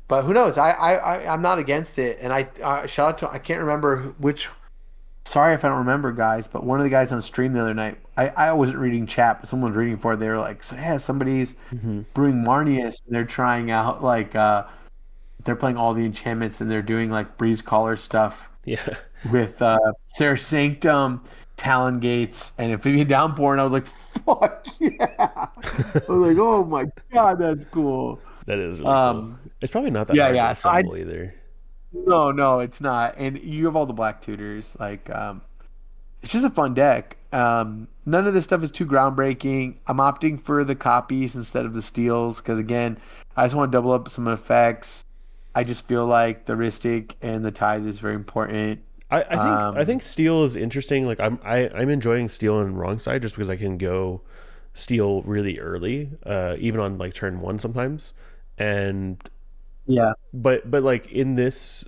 But who knows? I'm not against it. And I shout out to I can't remember which. Sorry if I don't remember, guys. But one of the guys on stream the other night, I wasn't reading chat, but someone was reading for it. They were like, so, yeah, somebody's Hmm. brewing Marneus, and they're trying out like they're playing all the enchantments, and they're doing like Breeze Caller stuff Yeah. with Sarah Sanctum, Talon Gates, and Amphibian Downpour. And I was like, fuck yeah! I was like, oh my god, that's cool. That is really cool. Um, It's probably not that yeah, hard to yeah. So I assemble either. no, it's not. And you have all the black tutors. Like, it's just a fun deck. None of this stuff is too groundbreaking. I'm opting for the copies instead of the steals because again, I just want to double up some effects. I just feel like the Ristic and the Tithe is very important. I think steel is interesting. Like I'm enjoying steel on wrong side just because I can go steel really early, even on like turn one sometimes. And Yeah, but like in this,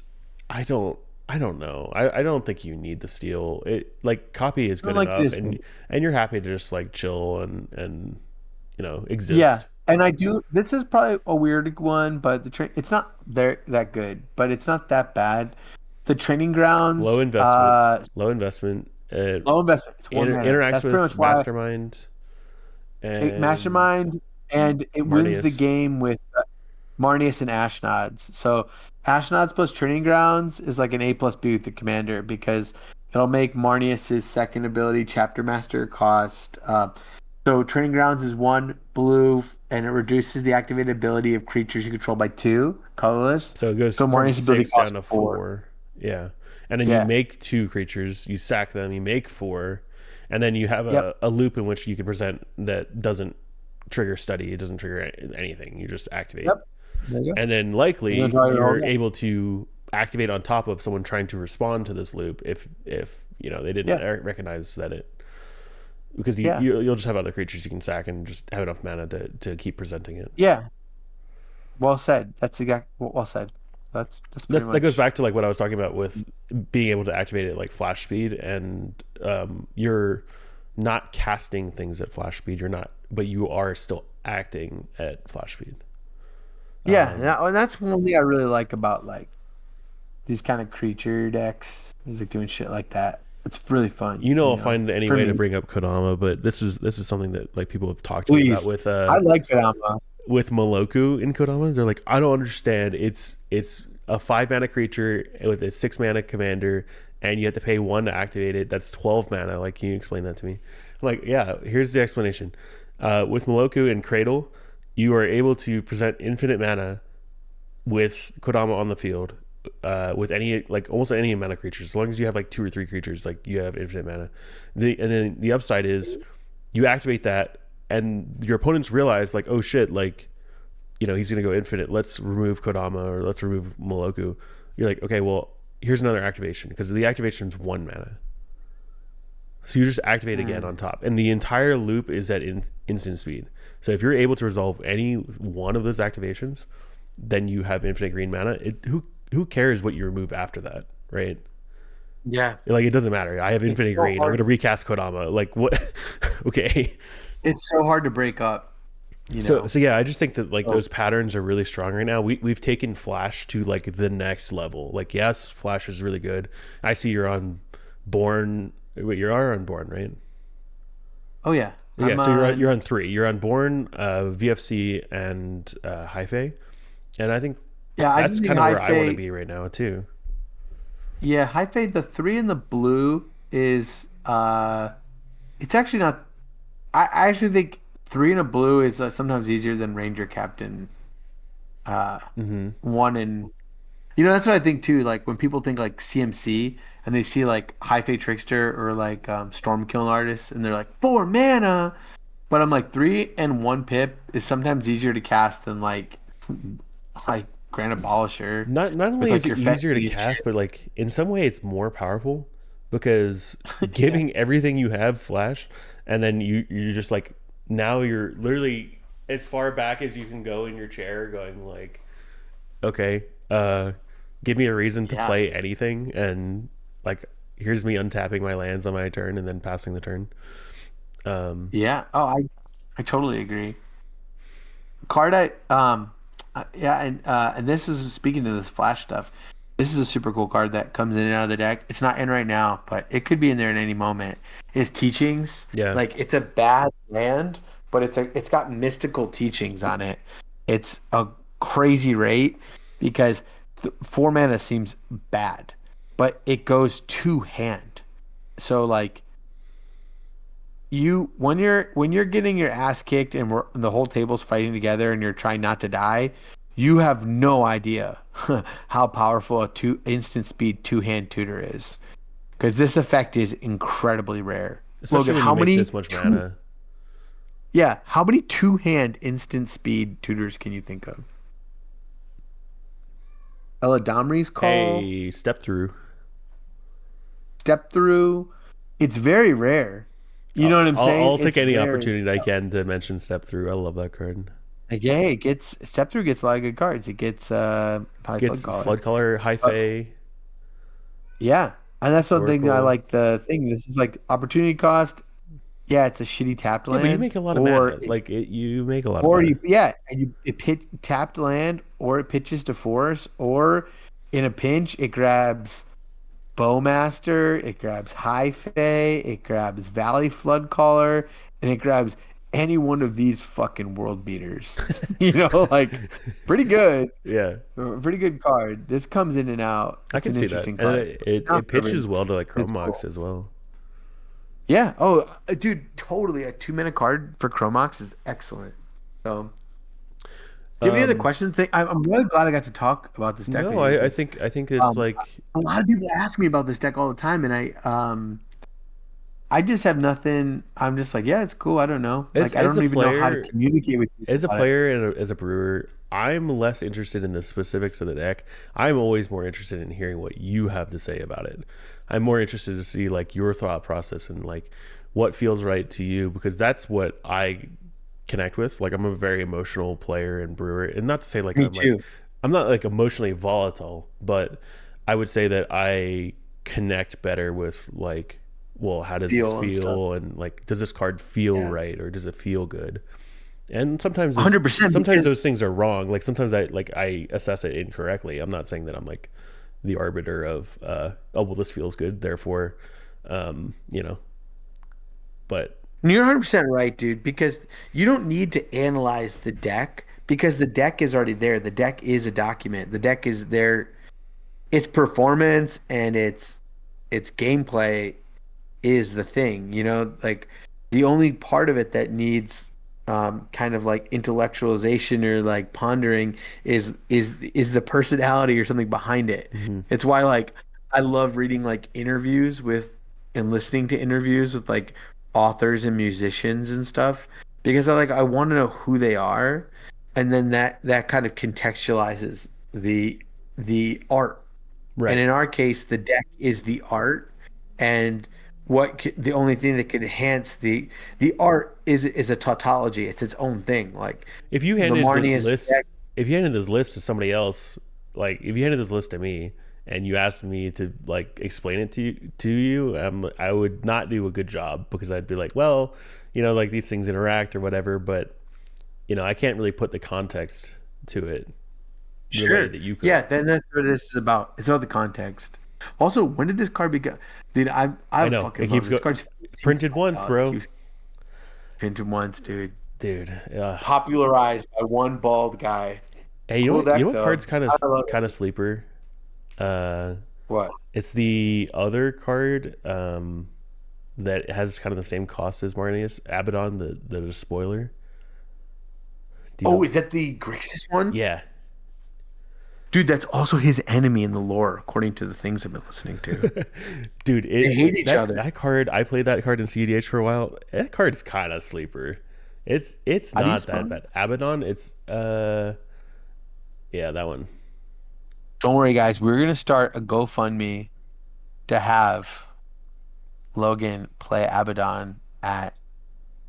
I don't know. I don't think you need the steel. It like copy is I don't good like enough, this. and you're happy to just like chill and Yeah, exist. and I do. This is probably a weird one, but the train it's not there that good, but it's not that bad. The training Low grounds, investment, low investment. low investment. It's one mana. Interacts That's pretty with much why mastermind and Mastermind, and it wins the Marneus. game with Marneus and Ashnods. So Ashnods plus Training Grounds is like an A plus B with the commander because it'll make Marneus's second ability Chapter Master cost. So Training Grounds is 1 blue, and it reduces the activated ability of creatures you control by 2, colorless. So it goes So from Marneus' ability 6 down costs to 4. 4. Yeah. And then you Yeah. make 2 creatures, you sack them, you make 4, and then you have Yep. a loop in which you can present that doesn't trigger study, it doesn't trigger anything. You just activate. Yep. There you go. And then You're gonna likely draw your whole you're deck. able to activate on top of someone trying to respond to this loop if they didn't Yeah. recognize that it because Yeah. you'll just have other creatures you can sack and just have enough mana to keep presenting it. Yeah. Well said. That's well said. That's pretty That goes much. back to like what I was talking about with being able to activate it like flash speed, and you're not casting things at flash speed. You're not, but you are still acting at flash speed. Yeah, and that's one thing I really like about like these kind of creature decks is like doing shit like that. It's really fun. I'll find any for way to me. bring up Kodama, but this is something that like people have talked to me about Please, I like Kodama. with Moloku in Kodama. They're like, I don't understand. It's a 5 mana creature with a 6 mana commander, and you have to pay 1 to activate it. That's 12 mana. Like, can you explain that to me? I'm like, yeah. Here's the explanation. With Moloku and Cradle, you are able to present infinite mana with Kodama on the field. With any like almost any amount of creatures, as long as you have like 2 or 3 creatures, like you have infinite mana. And then the upside is you activate that, and your opponents realize like, oh shit, like he's gonna go infinite. Let's remove Kodama or let's remove Moloku. You're like, okay, well here's another activation because the activation is 1 mana. So you just activate again on top, and the entire loop is at instant speed. So if you're able to resolve any one of those activations, then you have infinite green mana. Who cares what you remove after that, right? Yeah, Like it doesn't matter. I have infinite so green. I'm hard. going to recast Kodama. Like what? Okay. It's so hard to break up. So yeah, I just think that like Oh. those patterns are really strong right now. We've taken Flash to like the next level. Like yes, Flash is really good. I see you're on Born. Wait, you are on Born, right? Oh yeah, Yeah. So you're on 3. You're on Born, VFC, and Hi-Fi. And I think yeah. I that's just think kind of where I want to High be right now too. Yeah, High Fade. The 3 in the blue is it's actually not. I actually think 3 in a blue is sometimes easier than Ranger Captain. Mm-hmm. 1 in that's what I think too. Like when people think like CMC and they see like High Fate Trickster or like Storm Killing Artist and they're like 4 mana, but I'm like 3 and 1 pip is sometimes easier to cast than like Grand Abolisher Not with only like is it your easier to cast, but like in some way it's more powerful because giving everything you have Flash, and then you're just like now you're literally as far back as you can go in your chair, going like, okay, give me a reason to Yeah. play anything, and like here's me untapping my lands on my turn and then passing the turn. Yeah. Oh, I totally agree. Card yeah, and this is speaking to the flash stuff. This is a super cool card that comes in and out of the deck. It's not in right now, but it could be in there at any moment. Is Teachings. Yeah. Like it's a bad land, but it's got mystical teachings on it. It's a crazy rate because 4 mana seems bad, but it goes two hand. So like when you're getting your ass kicked and the whole table's fighting together and you're trying not to die, you have no idea how powerful a two instant speed two-hand tutor is, because this effect is incredibly rare. Especially Logan, when you make this much mana. how many two-hand instant speed tutors can you think of? Eladamri's Call, Hey, step through. Step Through. It's very rare. You know what I'm saying? I'll take It's any rare. opportunity I can to mention step through. I love that card. Like, yeah, it gets Step Through gets a lot of good cards. It gets probably Gets Flood flood Caller. color, high fae, Yeah, and that's one thing that I oracle. like. The thing, this is like opportunity cost. Yeah, it's a shitty tapped Yeah, but you land, make a lot of or mana. Like you make a lot of or mana. you yeah, and it tapped land, or it pitches to force, or in a pinch it grabs Bowmaster, it grabs High Fae, it grabs Valley Flood Caller, and it grabs any one of these fucking world beaters. Like pretty good. Yeah, Pretty good card. This comes in and out. I It's can an see that, interesting and card. it Not it for me. pitches well to like It's Chromox cool. as well. Yeah. Oh, dude, totally. A 2 mana card for Chromox is excellent. So, do you have any other Um, questions? I'm really glad I got to talk about this deck with no, you I because think it's um, like a lot of people ask me about this deck all the time, and I just have nothing. I'm just like, yeah, it's cool. I don't know. as Like, I as don't a even know how to player, communicate with you as a about it. player and as a brewer, I'm less interested in the specifics of the deck. I'm always more interested in hearing what you have to say about it. I'm more interested to see like your thought process and like what feels right to you, because that's what I connect with. Like I'm a very emotional player and brewer, and not to say like Me too. I'm not like emotionally volatile, but I would say that I connect better with like, well, how does this Feel and stuff. feel, and like does this card feel Yeah, right or does it feel good? And sometimes 100%. sometimes Because those things are wrong. Like sometimes I assess it incorrectly. I'm not saying that I'm like the arbiter of oh well, this feels good, therefore you know, but you're 100% right, dude, because you don't need to analyze the deck because the deck is already there. The deck is a document. The deck is there. Its performance and its gameplay is the thing, like the only part of it that needs kind of like intellectualization or like pondering is the personality or something behind it. mhm. It's why like I love reading like interviews with and listening to interviews with like authors and musicians and stuff because I want to know who they are, and then that kind of contextualizes the art. And Right. in our case, the deck is the art, and the only thing that can enhance the art is a tautology. It's its own thing. Like If you the handed this Marneus list, deck. if you handed this list to somebody else, like if you handed this list to me and you asked me to like explain it to you, I would not do a good job, because I'd be like, well, like these things interact or whatever, but I can't really put the context to it the way Sure. that you Yeah, could. then that's what this is about. It's about the context. Also, when did this card become? Dude, I I know it fucking love keeps this go card. printed once, It bro. keeps printed once, dude. Dude. Popularized by one bald guy. Hey, Cool you know deck what though. card's kind of I love kind it. of sleeper? Uh, What? it's the other card that has kind of the same cost as Marneus, Abaddon, the spoiler. Do you Oh, know? is that the Grixis one? Yeah. Dude, that's also his enemy in the lore, according to the things I've been listening to. Dude, They hate each that other. that card, I played that card in cEDH for a while. That card's kind of sleeper. It's How do you not that spell it? bad. Abaddon, it's yeah, that one. Don't worry, guys. We're gonna start a GoFundMe to have Logan play Abaddon at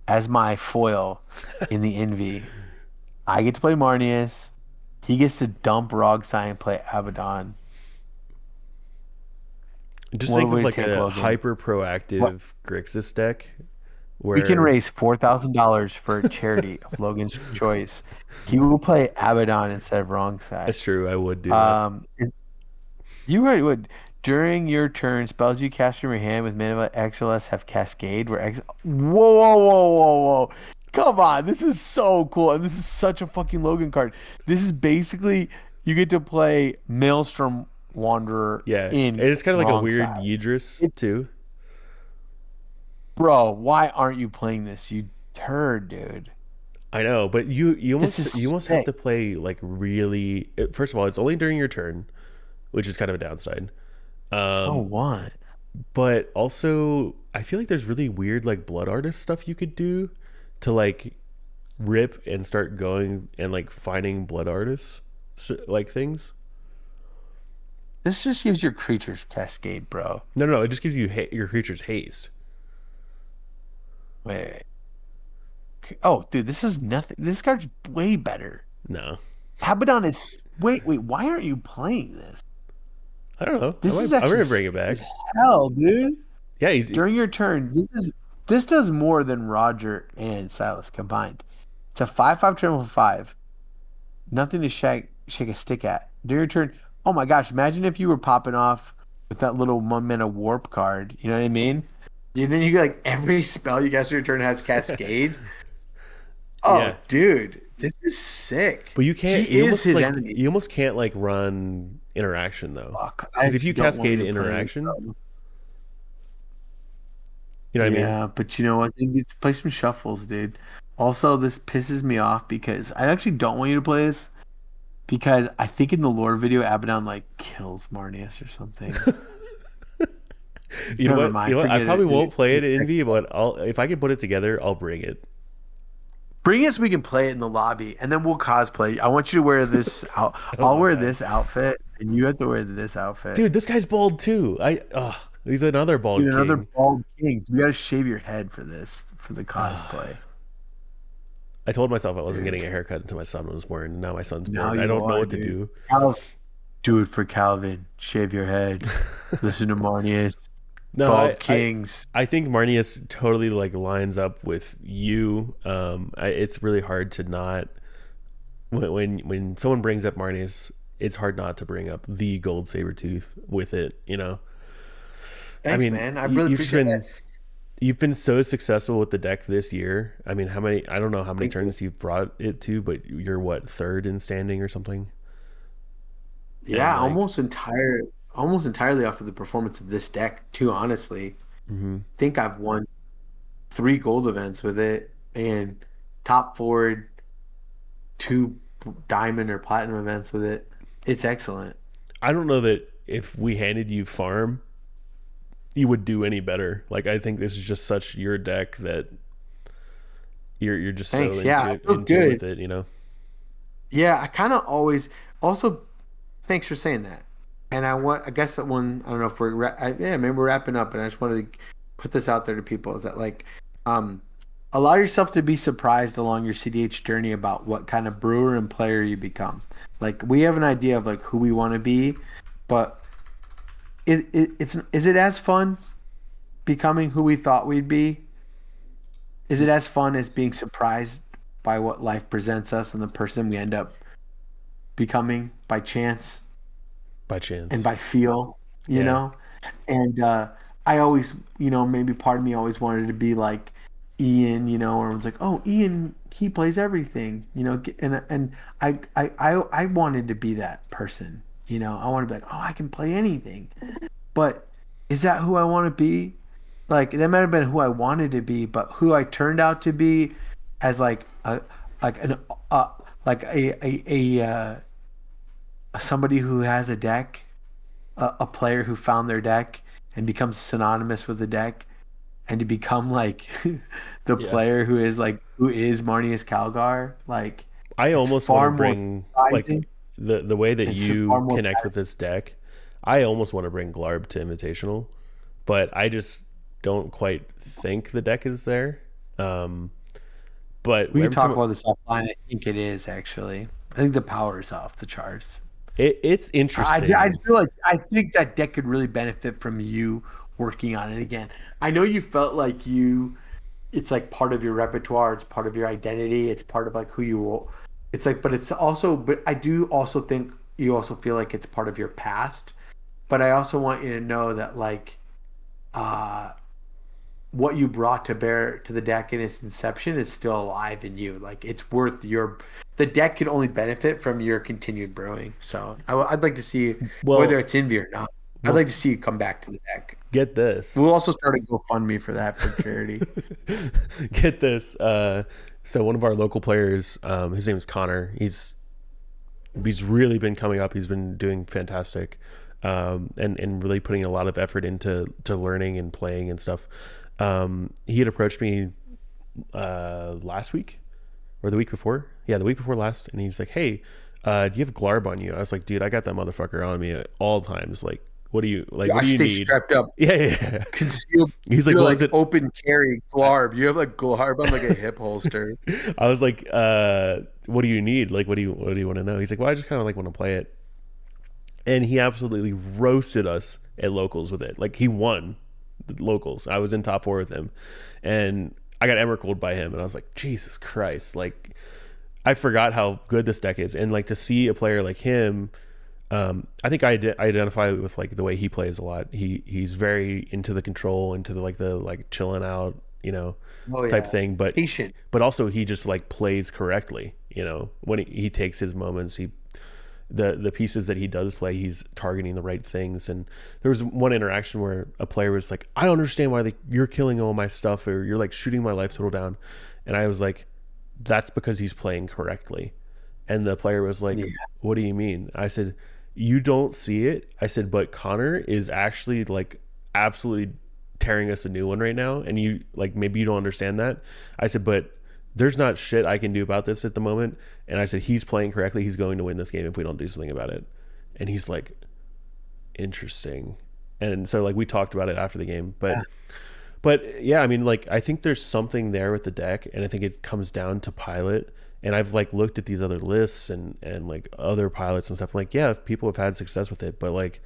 as my foil in the Envy. I get to play Marneus. He gets to dump Rogsai and play Abaddon. Just What think would of it like take, a Logan? hyper What proactive Grixis deck we can where raise $4,000 for a charity of Logan's choice. He will play Abaddon instead of wrong side. it's true, I would do that. You right would during your turn, spells you cast from your hand with mana XLS have Cascade. Whoa, whoa, whoa, whoa, whoa! Come on, this is so cool, and this is such a fucking Logan card. This is basically you get to play Maelstrom Wanderer Yeah, in and it's kind of like a wrong weird side. Yidris It, too. bro, why aren't you playing this? You turd, dude. I know, but This you is almost have sick. to play like really. First of all, it's only during your turn, which is kind of a downside. Oh, Um, what? but also, I feel like there's really weird like blood artist stuff you could do to like rip and start going and like finding blood artists like things. This just gives your creatures Cascade, bro. No, no, no, it just gives you your creatures haste. Wait. Oh, dude, this is nothing. This card's way better. No, Abaddon is. Wait. Why aren't you playing this? I don't know. This is I'm actually gonna bring it sick as back. hell, dude. Yeah, During your turn, this does more than Roger and Silas combined. It's a 5/5 turn for 5. Nothing to shake a stick at. During your turn, oh my gosh! Imagine if you were popping off with that little 1 mana warp card. You know what I mean? And then you get like every spell you cast on your turn has Cascade. Oh, yeah. dude, this is sick. But you He can't. You is almost his like enemy. you almost can't like run interaction though, Fuck, I because if you actually don't want cascade you to play this, interaction, bro. you know what I mean. Yeah, but you know what? You play some shuffles, dude. Also, this pisses me off because I actually don't want you to play this because I think in the lore video, Abaddon like kills Marneus or something. You know Never what? You mind, know what? I forget it, probably dude. won't play it in Envy, but I'll if I can put it together, I'll bring it. Bring it so we can play it in the lobby, and then we'll cosplay. I want you to wear this out. Oh I'll my wear god, this outfit, and you have to wear this outfit. dude, this guy's bald too. He's another Dude, bald another king. bald king. You gotta shave your head for this, for the cosplay. I told myself I wasn't getting Dude, a haircut until my son was born. And now my son's now born. I you don't know are, what to dude. do. Do it for Calvin. Shave your head. Listen to Marneus. No, Bald Kings. I think Marneus totally like lines up with you. It's really hard to not when someone brings up Marneus, it's hard not to bring up the Goldsabertooth with it. You know, I Thanks, mean, man. I really you've just appreciate that. been you've been so successful with the deck this year. I mean, how many? I don't know how many Thank you. tournaments you've brought it to, but you're what, third in standing or something. And Yeah, like, almost entirely off of the performance of this deck, too, honestly. mhm. I think I've won 3 gold events with it and top forward 2 diamond or platinum events with it. It's excellent. I don't know that if we handed you farm, you would do any better. Like, I think this is just such your deck that you're just so Thanks. Yeah, it feels into it good. with it. You know. Yeah, I kind of always also thanks for saying that. And I guess that one, I don't know if yeah, maybe we're wrapping up, and I just wanted to put this out there to people is that like, um, allow yourself to be surprised along your cEDH journey about what kind of brewer and player you become. Like we have an idea of like who we want to be, but is it as fun becoming who we thought we'd be? Is it as fun as being surprised by what life presents us and the person we end up becoming by chance By and chance. by feel, you Yeah. know? And I always, maybe part of me always wanted to be like Ian, or everyone's like, oh, Ian, he plays everything, and I wanted to be that person, I want to be like, oh, I can play anything. But is that who I want to be? Like that might have been who I wanted to be, but who I turned out to be as like an like somebody who has a deck, a player who found their deck and becomes synonymous with the deck, and to become like the Yeah. player who is Marneus Calgar, like I it's almost want to far more bring like surprising. the way that It's you far more connect with this deck. I almost want to bring Glarb to Invitational, but I just don't quite think the deck is there. Um, but we can every talk time, about this offline. I think it is actually. I think the power is off the charts. It's I interesting. just feel like I think that deck could really benefit from you working on it again. I know you felt like it's like part of your repertoire, it's part of your identity, it's part of like who you. It's like, but it's also, but I do also think you also feel like it's part of your past. But I also want you to know that like uh what you brought to bear to the deck in its inception is still alive in you. Like it's worth your. The deck can only benefit from your continued brewing. So I'd like to see whether Well, it's envy or not. I'd well, like to see you come back to the deck. get this. We'll also start a GoFundMe for that for charity. Get this. So one of our local players, his name is Connor. He's really been coming up. He's been doing fantastic, and really putting a lot of effort into learning and playing and stuff. He had approached me last week or the week before. Yeah, the week before last, and he's like, "Hey, do you have Glarb on you?" I was like, "Dude, I got that motherfucker on me at all times. Like, what do you like? Yeah, What I do you stay need?" strapped up, Yeah, yeah, yeah. concealed. He's like, You're "What was like it?" open carry I, Glarb. You have like Glarb on like a hip holster. I was like, "What do you need? Like, what do you want to know?" He's like, "Well, I just kind of like want to play it." And he absolutely roasted us at locals with it. Like he won the locals. I was in top four with him, and I got emeralded by him. And I was like, Jesus Christ! Like I forgot how good this deck is, and like to see a player like him. I think I identify with like the way he plays a lot. He's very into the control, into the like chilling out, Oh type yeah, thing. But patient. also he just like plays correctly. When he takes his moments, the pieces that he does play, he's targeting the right things. And there was one interaction where a player was like, "I don't understand why you're killing all my stuff, or you're like shooting my life total down," and I was like, "That's because he's playing correctly." And the player was like, Yeah. "What do you mean?" I said, "You don't see it." I said, "But Connor is actually like absolutely tearing us a new one right now, and you like maybe you don't understand that." I said, "But there's not shit I can do about this at the moment." And I said, "He's playing correctly. He's going to win this game if we don't do something about it." And he's like, "Interesting." And so like we talked about it after the game, Yeah. but yeah, I mean, like I think there's something there with the deck, and I think it comes down to pilot. And I've like looked at these other lists and like other pilots and stuff. Like, yeah, people have had success with it, but like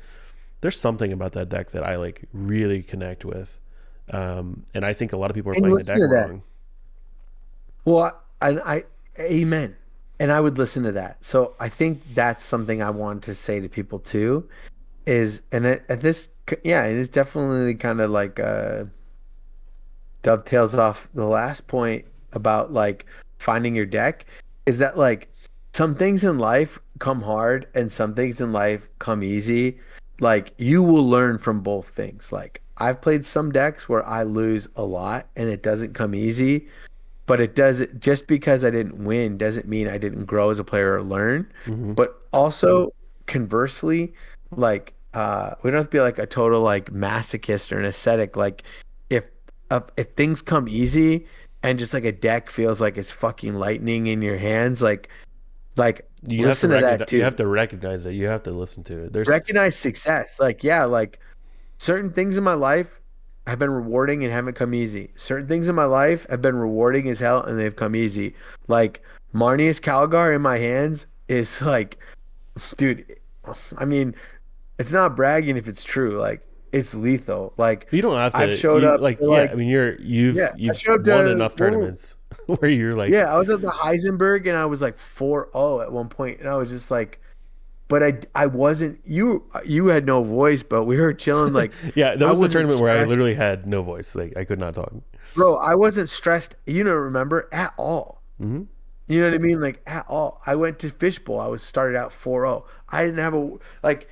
there's something about that deck that I like really connect with. And I think a lot of people are And playing the listen deck to that. wrong. Well, amen. And I would listen to that. So I think that's something I want to say to people too is, and at this, yeah, it is definitely kind of like, dovetails off the last point about like finding your deck is that like some things in life come hard and some things in life come easy. Like you will learn from both things. Like I've played some decks where I lose a lot and it doesn't come easy, but it does just because I didn't win doesn't mean I didn't grow as a player or learn. Mm-hmm. But also conversely, like we don't have to be like a total like masochist or an ascetic. Like if if things come easy and just like a deck feels like it's fucking lightning in your hands, like You have to listen to that recognize. You have too. to recognize it. You have to listen to it. There's Recognize success. Like yeah, like certain things in my life have been rewarding and haven't come easy. Certain things in my life have been rewarding as hell and they've come easy. Like Marneus Calgar in my hands is like, dude, I mean, it's not bragging if it's true. Like it's lethal. Like you don't have I've to. showed You up like to yeah. like I mean, you've yeah, I you've showed up won to enough tournaments where you're like, yeah, I was at the Heisenberg and I was like 4-0 at one point and I was just like but I wasn't you had no voice, but we were chilling like yeah. That I was the wasn't tournament where I stressed. literally had no voice. Like I could not talk. Bro, I wasn't stressed, remember at all. Mm-hmm. You know what I mean? Like at all. I went to Fishbowl. I was started out 4-0. I didn't have a like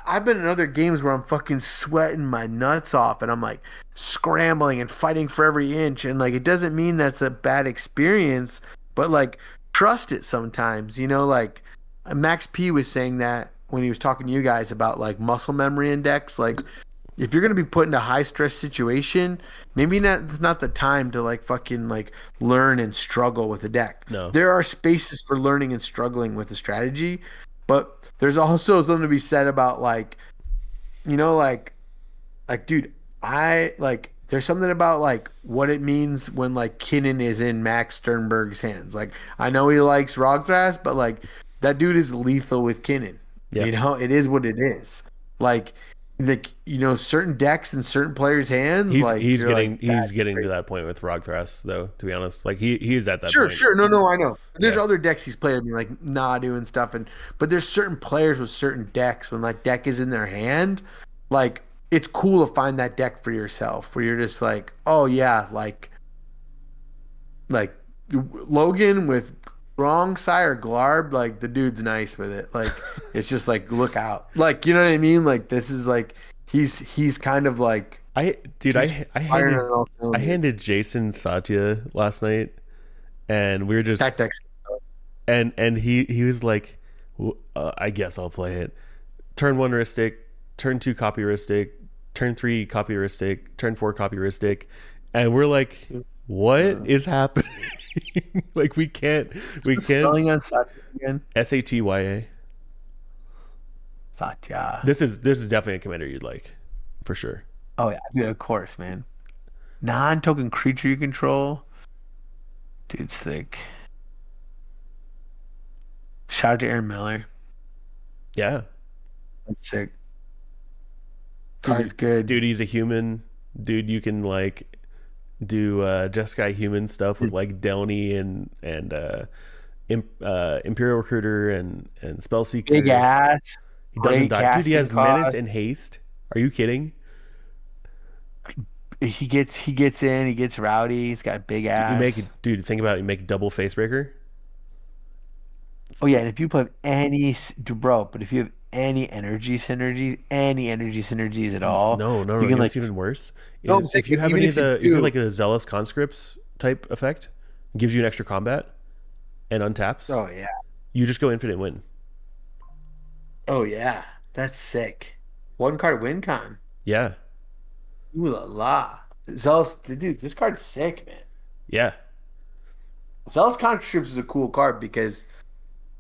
I've been in other games where I'm fucking sweating my nuts off and I'm like scrambling and fighting for every inch and like it doesn't mean that's a bad experience, but like trust it sometimes, like Max P was saying that when he was talking to you guys about like muscle memory index, like if you're gonna be put in a high stress situation, maybe it's not the time to like fucking like learn and struggle with a deck. No. There are spaces for learning and struggling with a strategy, but there's also something to be said about like, like dude, I like there's something about like what it means when like Kinnan is in Max Sternberg's hands. Like I know he likes Rogthras, but like that dude is lethal with Kinnan. Yeah. It is what it is. Like certain decks in certain players' hands, He's like he's you're like getting he's that's getting to great. that point with Rogthras though, to be honest. Like he's at that Sure, point. sure. No, no, I know. There's Yeah. other decks he's played. I mean, like Nadu and stuff, but there's certain players with certain decks when like deck is in their hand, like it's cool to find that deck for yourself where you're just like, oh yeah, like Logan with Wrong Sire Glarb, like the dude's nice with it. Like it's just like look out, like you know what I mean. Like this is like he's kind of like Dude, he's I firing on handed all I cylinders. handed Jason Satya last night, and we were just That deck's and he was like, I guess I'll play it. Turn one Ristic, turn two copy Ristic, turn three copy Ristic, turn four copy Ristic, and we're like, what is happening? Like we can't spelling on Satya again. Satya. Satya. This is definitely a commander you'd like, for sure. Oh yeah, dude, of course, man. Non-token creature you control. Dude's thick. Shout out to Aaron Miller. Yeah, That's sick. dude, Card's good. dude, he's a human. Dude, you can like do Jeskai human stuff with like Delny and Imperial Recruiter and Big Spellseeker. ass. He doesn't Great die. Dude, he casting has Menace cost. and Haste. Are you kidding? He gets in. He gets rowdy. He's got a big You make ass. dude, think about it, you make double Facebreaker. Oh yeah, and if you put bro, but if you have any energy synergies at all, No, no, you no. You can know like. what's even worse? No, I'm saying If you have even any of if you the if you have do. like a Zealous Conscripts type effect, gives you an extra combat and untaps, Oh yeah. you just go infinite win. Oh yeah. That's sick. One card win con. Yeah. Ooh la la. Zealous, dude, this card's sick, man. Yeah. Zealous Conscripts is a cool card because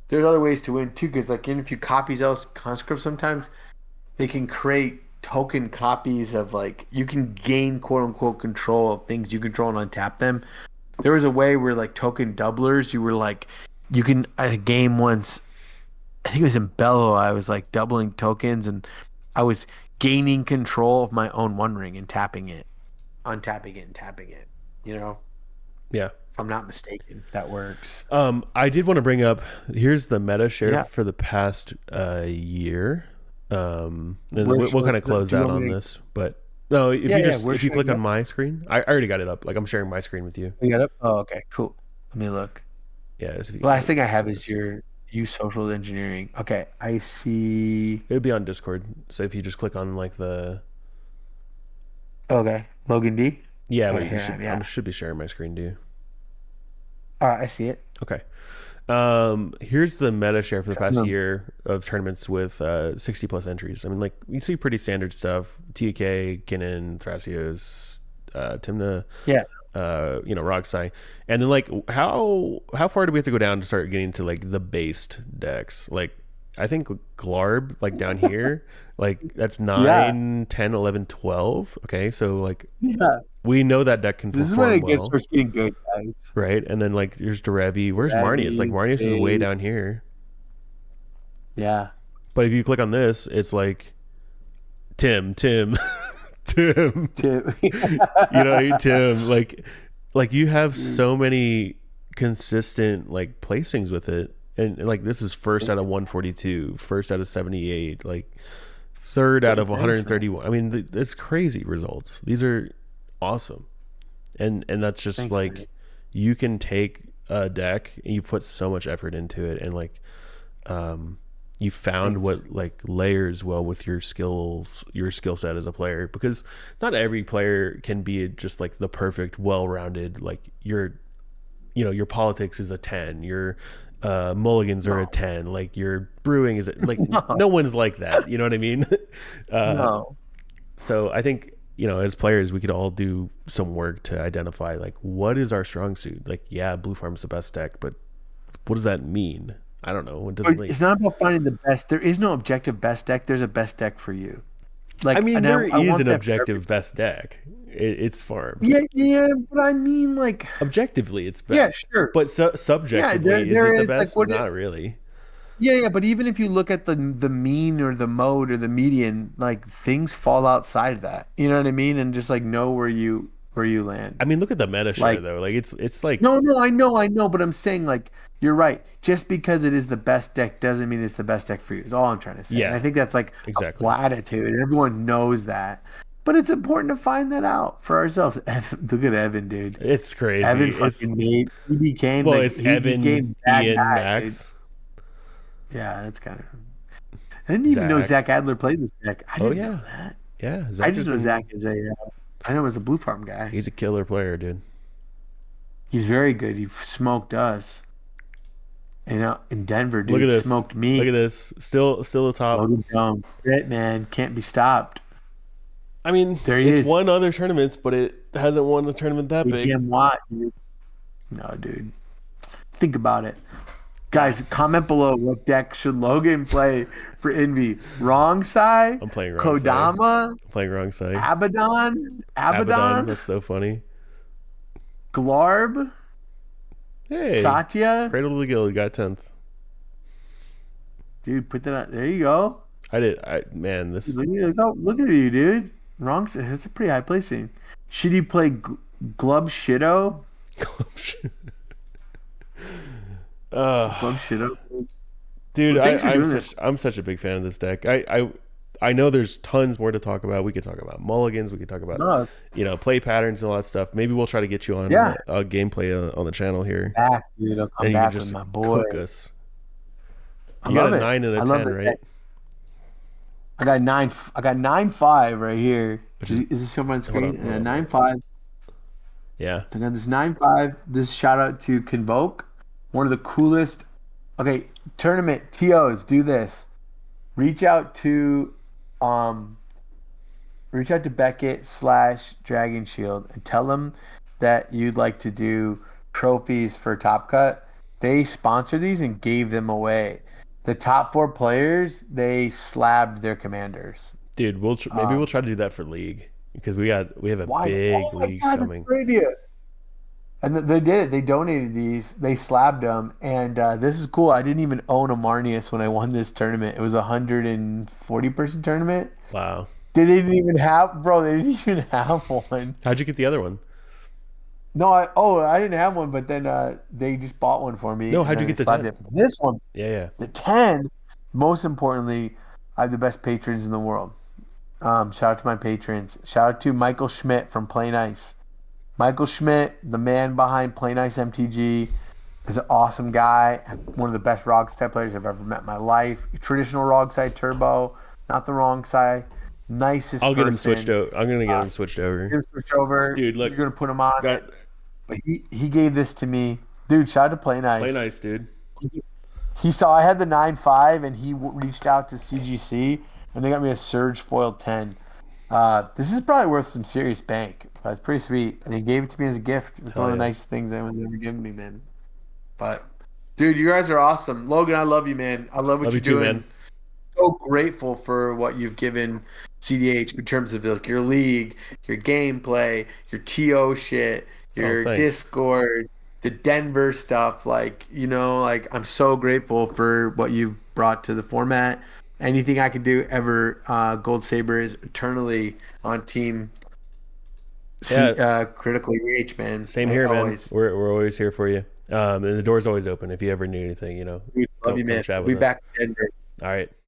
there's other ways to win too. Because like, even if you copy Zealous Conscripts, sometimes they can create token copies of like you can gain quote unquote control of things you control and untap them. There was a way where like token doublers, you were like you can at a game once. I think it was in Bello. I was like doubling tokens and I was gaining control of my own One Ring and tapping it, untapping it, and tapping it. You know, Yeah. if I'm not mistaken, that works. I did want to bring up, here's the meta share Yeah. for the past year. And Where we'll kind of should I- close do you out want on me to- this, but no, if Yeah, you yeah. just Where if you should I click on go? my screen, I already got it up. Like I'm sharing my screen with you. You got it. Oh, okay, cool. Let me look. Yeah, if you The last thing I have is your use social engineering. Okay, I see. it would be on Discord. So if you just click on like the Okay, Logan D. yeah, Okay, but you here I am, should yeah. I should be sharing my screen too. All right, I see it. Okay. Here's the meta share for the past No. year of tournaments with 60 plus entries. I mean, like you see pretty standard stuff: TK, Kinnan, Thrasios, Timna, Yeah. Rogsai, and then like how far do we have to go down to start getting to like the based decks? Like I think Glarb, like down here, like that's 9, 10, 11, 12. Okay, so like Yeah. we know that deck can This is when perform it gets well, starts getting good, guys. right? And then like there's Derevi. Where's Marneus? Like Derevi, Marneus is way Dave. down here. Yeah. But if you click on this, it's like Tim, Tim, Tim. Tim. Tim. Like you have so many consistent like placings with it, and like this is first out of 142, first out of 78, like third out of Thanks, 131. I mean, it's crazy results. These are awesome, and that's just Thanks, like man. you can take a deck and you put so much effort into it, and like you found Thanks. what like layers well with your skills, your skill set as a player, because not every player can be just like the perfect well-rounded, like your politics is a 10, your mulligans are a 10, like your brewing is like no one's like that, you know what I mean? No. So I think, as players, we could all do some work to identify like what is our strong suit. Like, yeah, Blue Farm's the best deck, but what does that mean? I don't know. It doesn't really. It's not about finding the best. There is no objective best deck. There's a best deck for you. Like, I mean, and there I is want an that for objective best deck. It's farm. Yeah, yeah, but I mean, like, Objectively, it's best. yeah, sure. But subjectively, there is it the is, like, best? what Not is- really. Yeah, but even if you look at the mean or the mode or the median, like things fall outside of that. You know what I mean? And just like know where you land. I mean, look at the meta share Like though. Like it's like no, I know, but I'm saying like you're right. Just because it is the best deck doesn't mean it's the best deck for you. Is all I'm trying to say. And I yeah, think that's like a exactly. platitude, and everyone knows that. But it's important to find that out for ourselves. Look at Evan, dude. It's crazy. Evan It's fucking made. He became well, like it's he Evan, became that Ian, guy, dude. Max, Yeah, that's kind of. I didn't even know Zach. Zach Adler played this deck. I Oh didn't know yeah, that. yeah. I Zach has just know Zach been. is a. I know as a Blue Farm guy. He's a killer player, dude. He's very good. He smoked us. And in Denver, Look at dude, this. smoked Look at me. this. Still the top. Logan Jones. It, man. Can't be stopped. I mean, There he it's is. won other tournaments, but it hasn't won a tournament that big. ATM Watt, dude. No, dude. Think about it. Ah, Guys, comment below what deck should Logan play for Envy? Wrong side? I'm playing wrong side. Kodama? I'm playing wrong side. Abaddon? Abaddon. Abaddon? That's so funny. Glarb? Hey, Satya? Cradle to the Guild got 10th. Dude, put that on. There you go. I did. I man, this. Look at you, dude. Wrong side. That's a pretty high placing. Should he play Glub Shido? uh, Glub Shido? dude, Well, thanks for I'm doing this. such a big fan of this deck. I know there's tons more to talk about. We could talk about mulligans. We could talk about No, play patterns and all that stuff. Maybe we'll try to get you on yeah. a gameplay on the channel here, Back, dude. I'll come and you can back with just my cook boys. us. I You got a love it. 9 and a I love 10, it. right? I got nine. I got 9-5 right here. Which Is this showing on hold on, screen? hold And on. 9-5. Yeah. I got this 9-5. This shout out to Convoke, one of the coolest. Okay, tournament TOs. Do this. Reach out to, um, reach out to Beckett / Dragon Shield and tell them that you'd like to do trophies for Top Cut. They sponsored these and gave them away. The top 4 players, they slabbed their commanders. Dude, maybe Um, we'll try to do that for league because we have a why? big Oh my league God, that's a coming. great idea. And they did it. They donated these. They slabbed them. And this is cool. I didn't even own a Marneus when I won this tournament. It was a 140-person tournament. Wow. They didn't even have, bro. They didn't even have one. How'd you get the other one? No, I didn't have one, but then they just bought one for me, No, and how'd then you they get the slabbed 10? it. This one, Yeah, yeah. the 10. Most importantly, I have the best patrons in the world. Shout out to my patrons. Shout out to Michael Schmidt from Play Nice. Michael Schmidt, the man behind Play Nice MTG, is an awesome guy. One of the best ROG side players I've ever met in my life. Traditional ROG side turbo, not the wrong side. Nicest I'll get him person. switched over. I'm gonna get him switched over. Him switch over. Dude, look, You're gonna put him on got it. But he gave this to me. Dude, shout out to Play play Nice. nice, dude. He saw I had the 9-5 and he reached out to CGC and they got me a Surge Foil 10. This is probably worth some serious bank. That's pretty sweet. And he gave it to me as a gift. It's Hell one of the yeah. nicest things anyone's ever given me, man. But dude, you guys are awesome. Logan, I love you, man. I love what Love you you're too, doing. man. So grateful for what you've given cEDH in terms of like your league, your gameplay, your TO shit, Oh, your thanks. Discord, the Denver stuff. Like, like I'm so grateful for what you've brought to the format. Anything I can do ever, Gold Saber is eternally on team Yeah, critical EH, man. same here, man. Always. We're always here for you. And the door's always open if you ever need anything. Love you, Come man. chat We'll with be us. back in Denver. All right.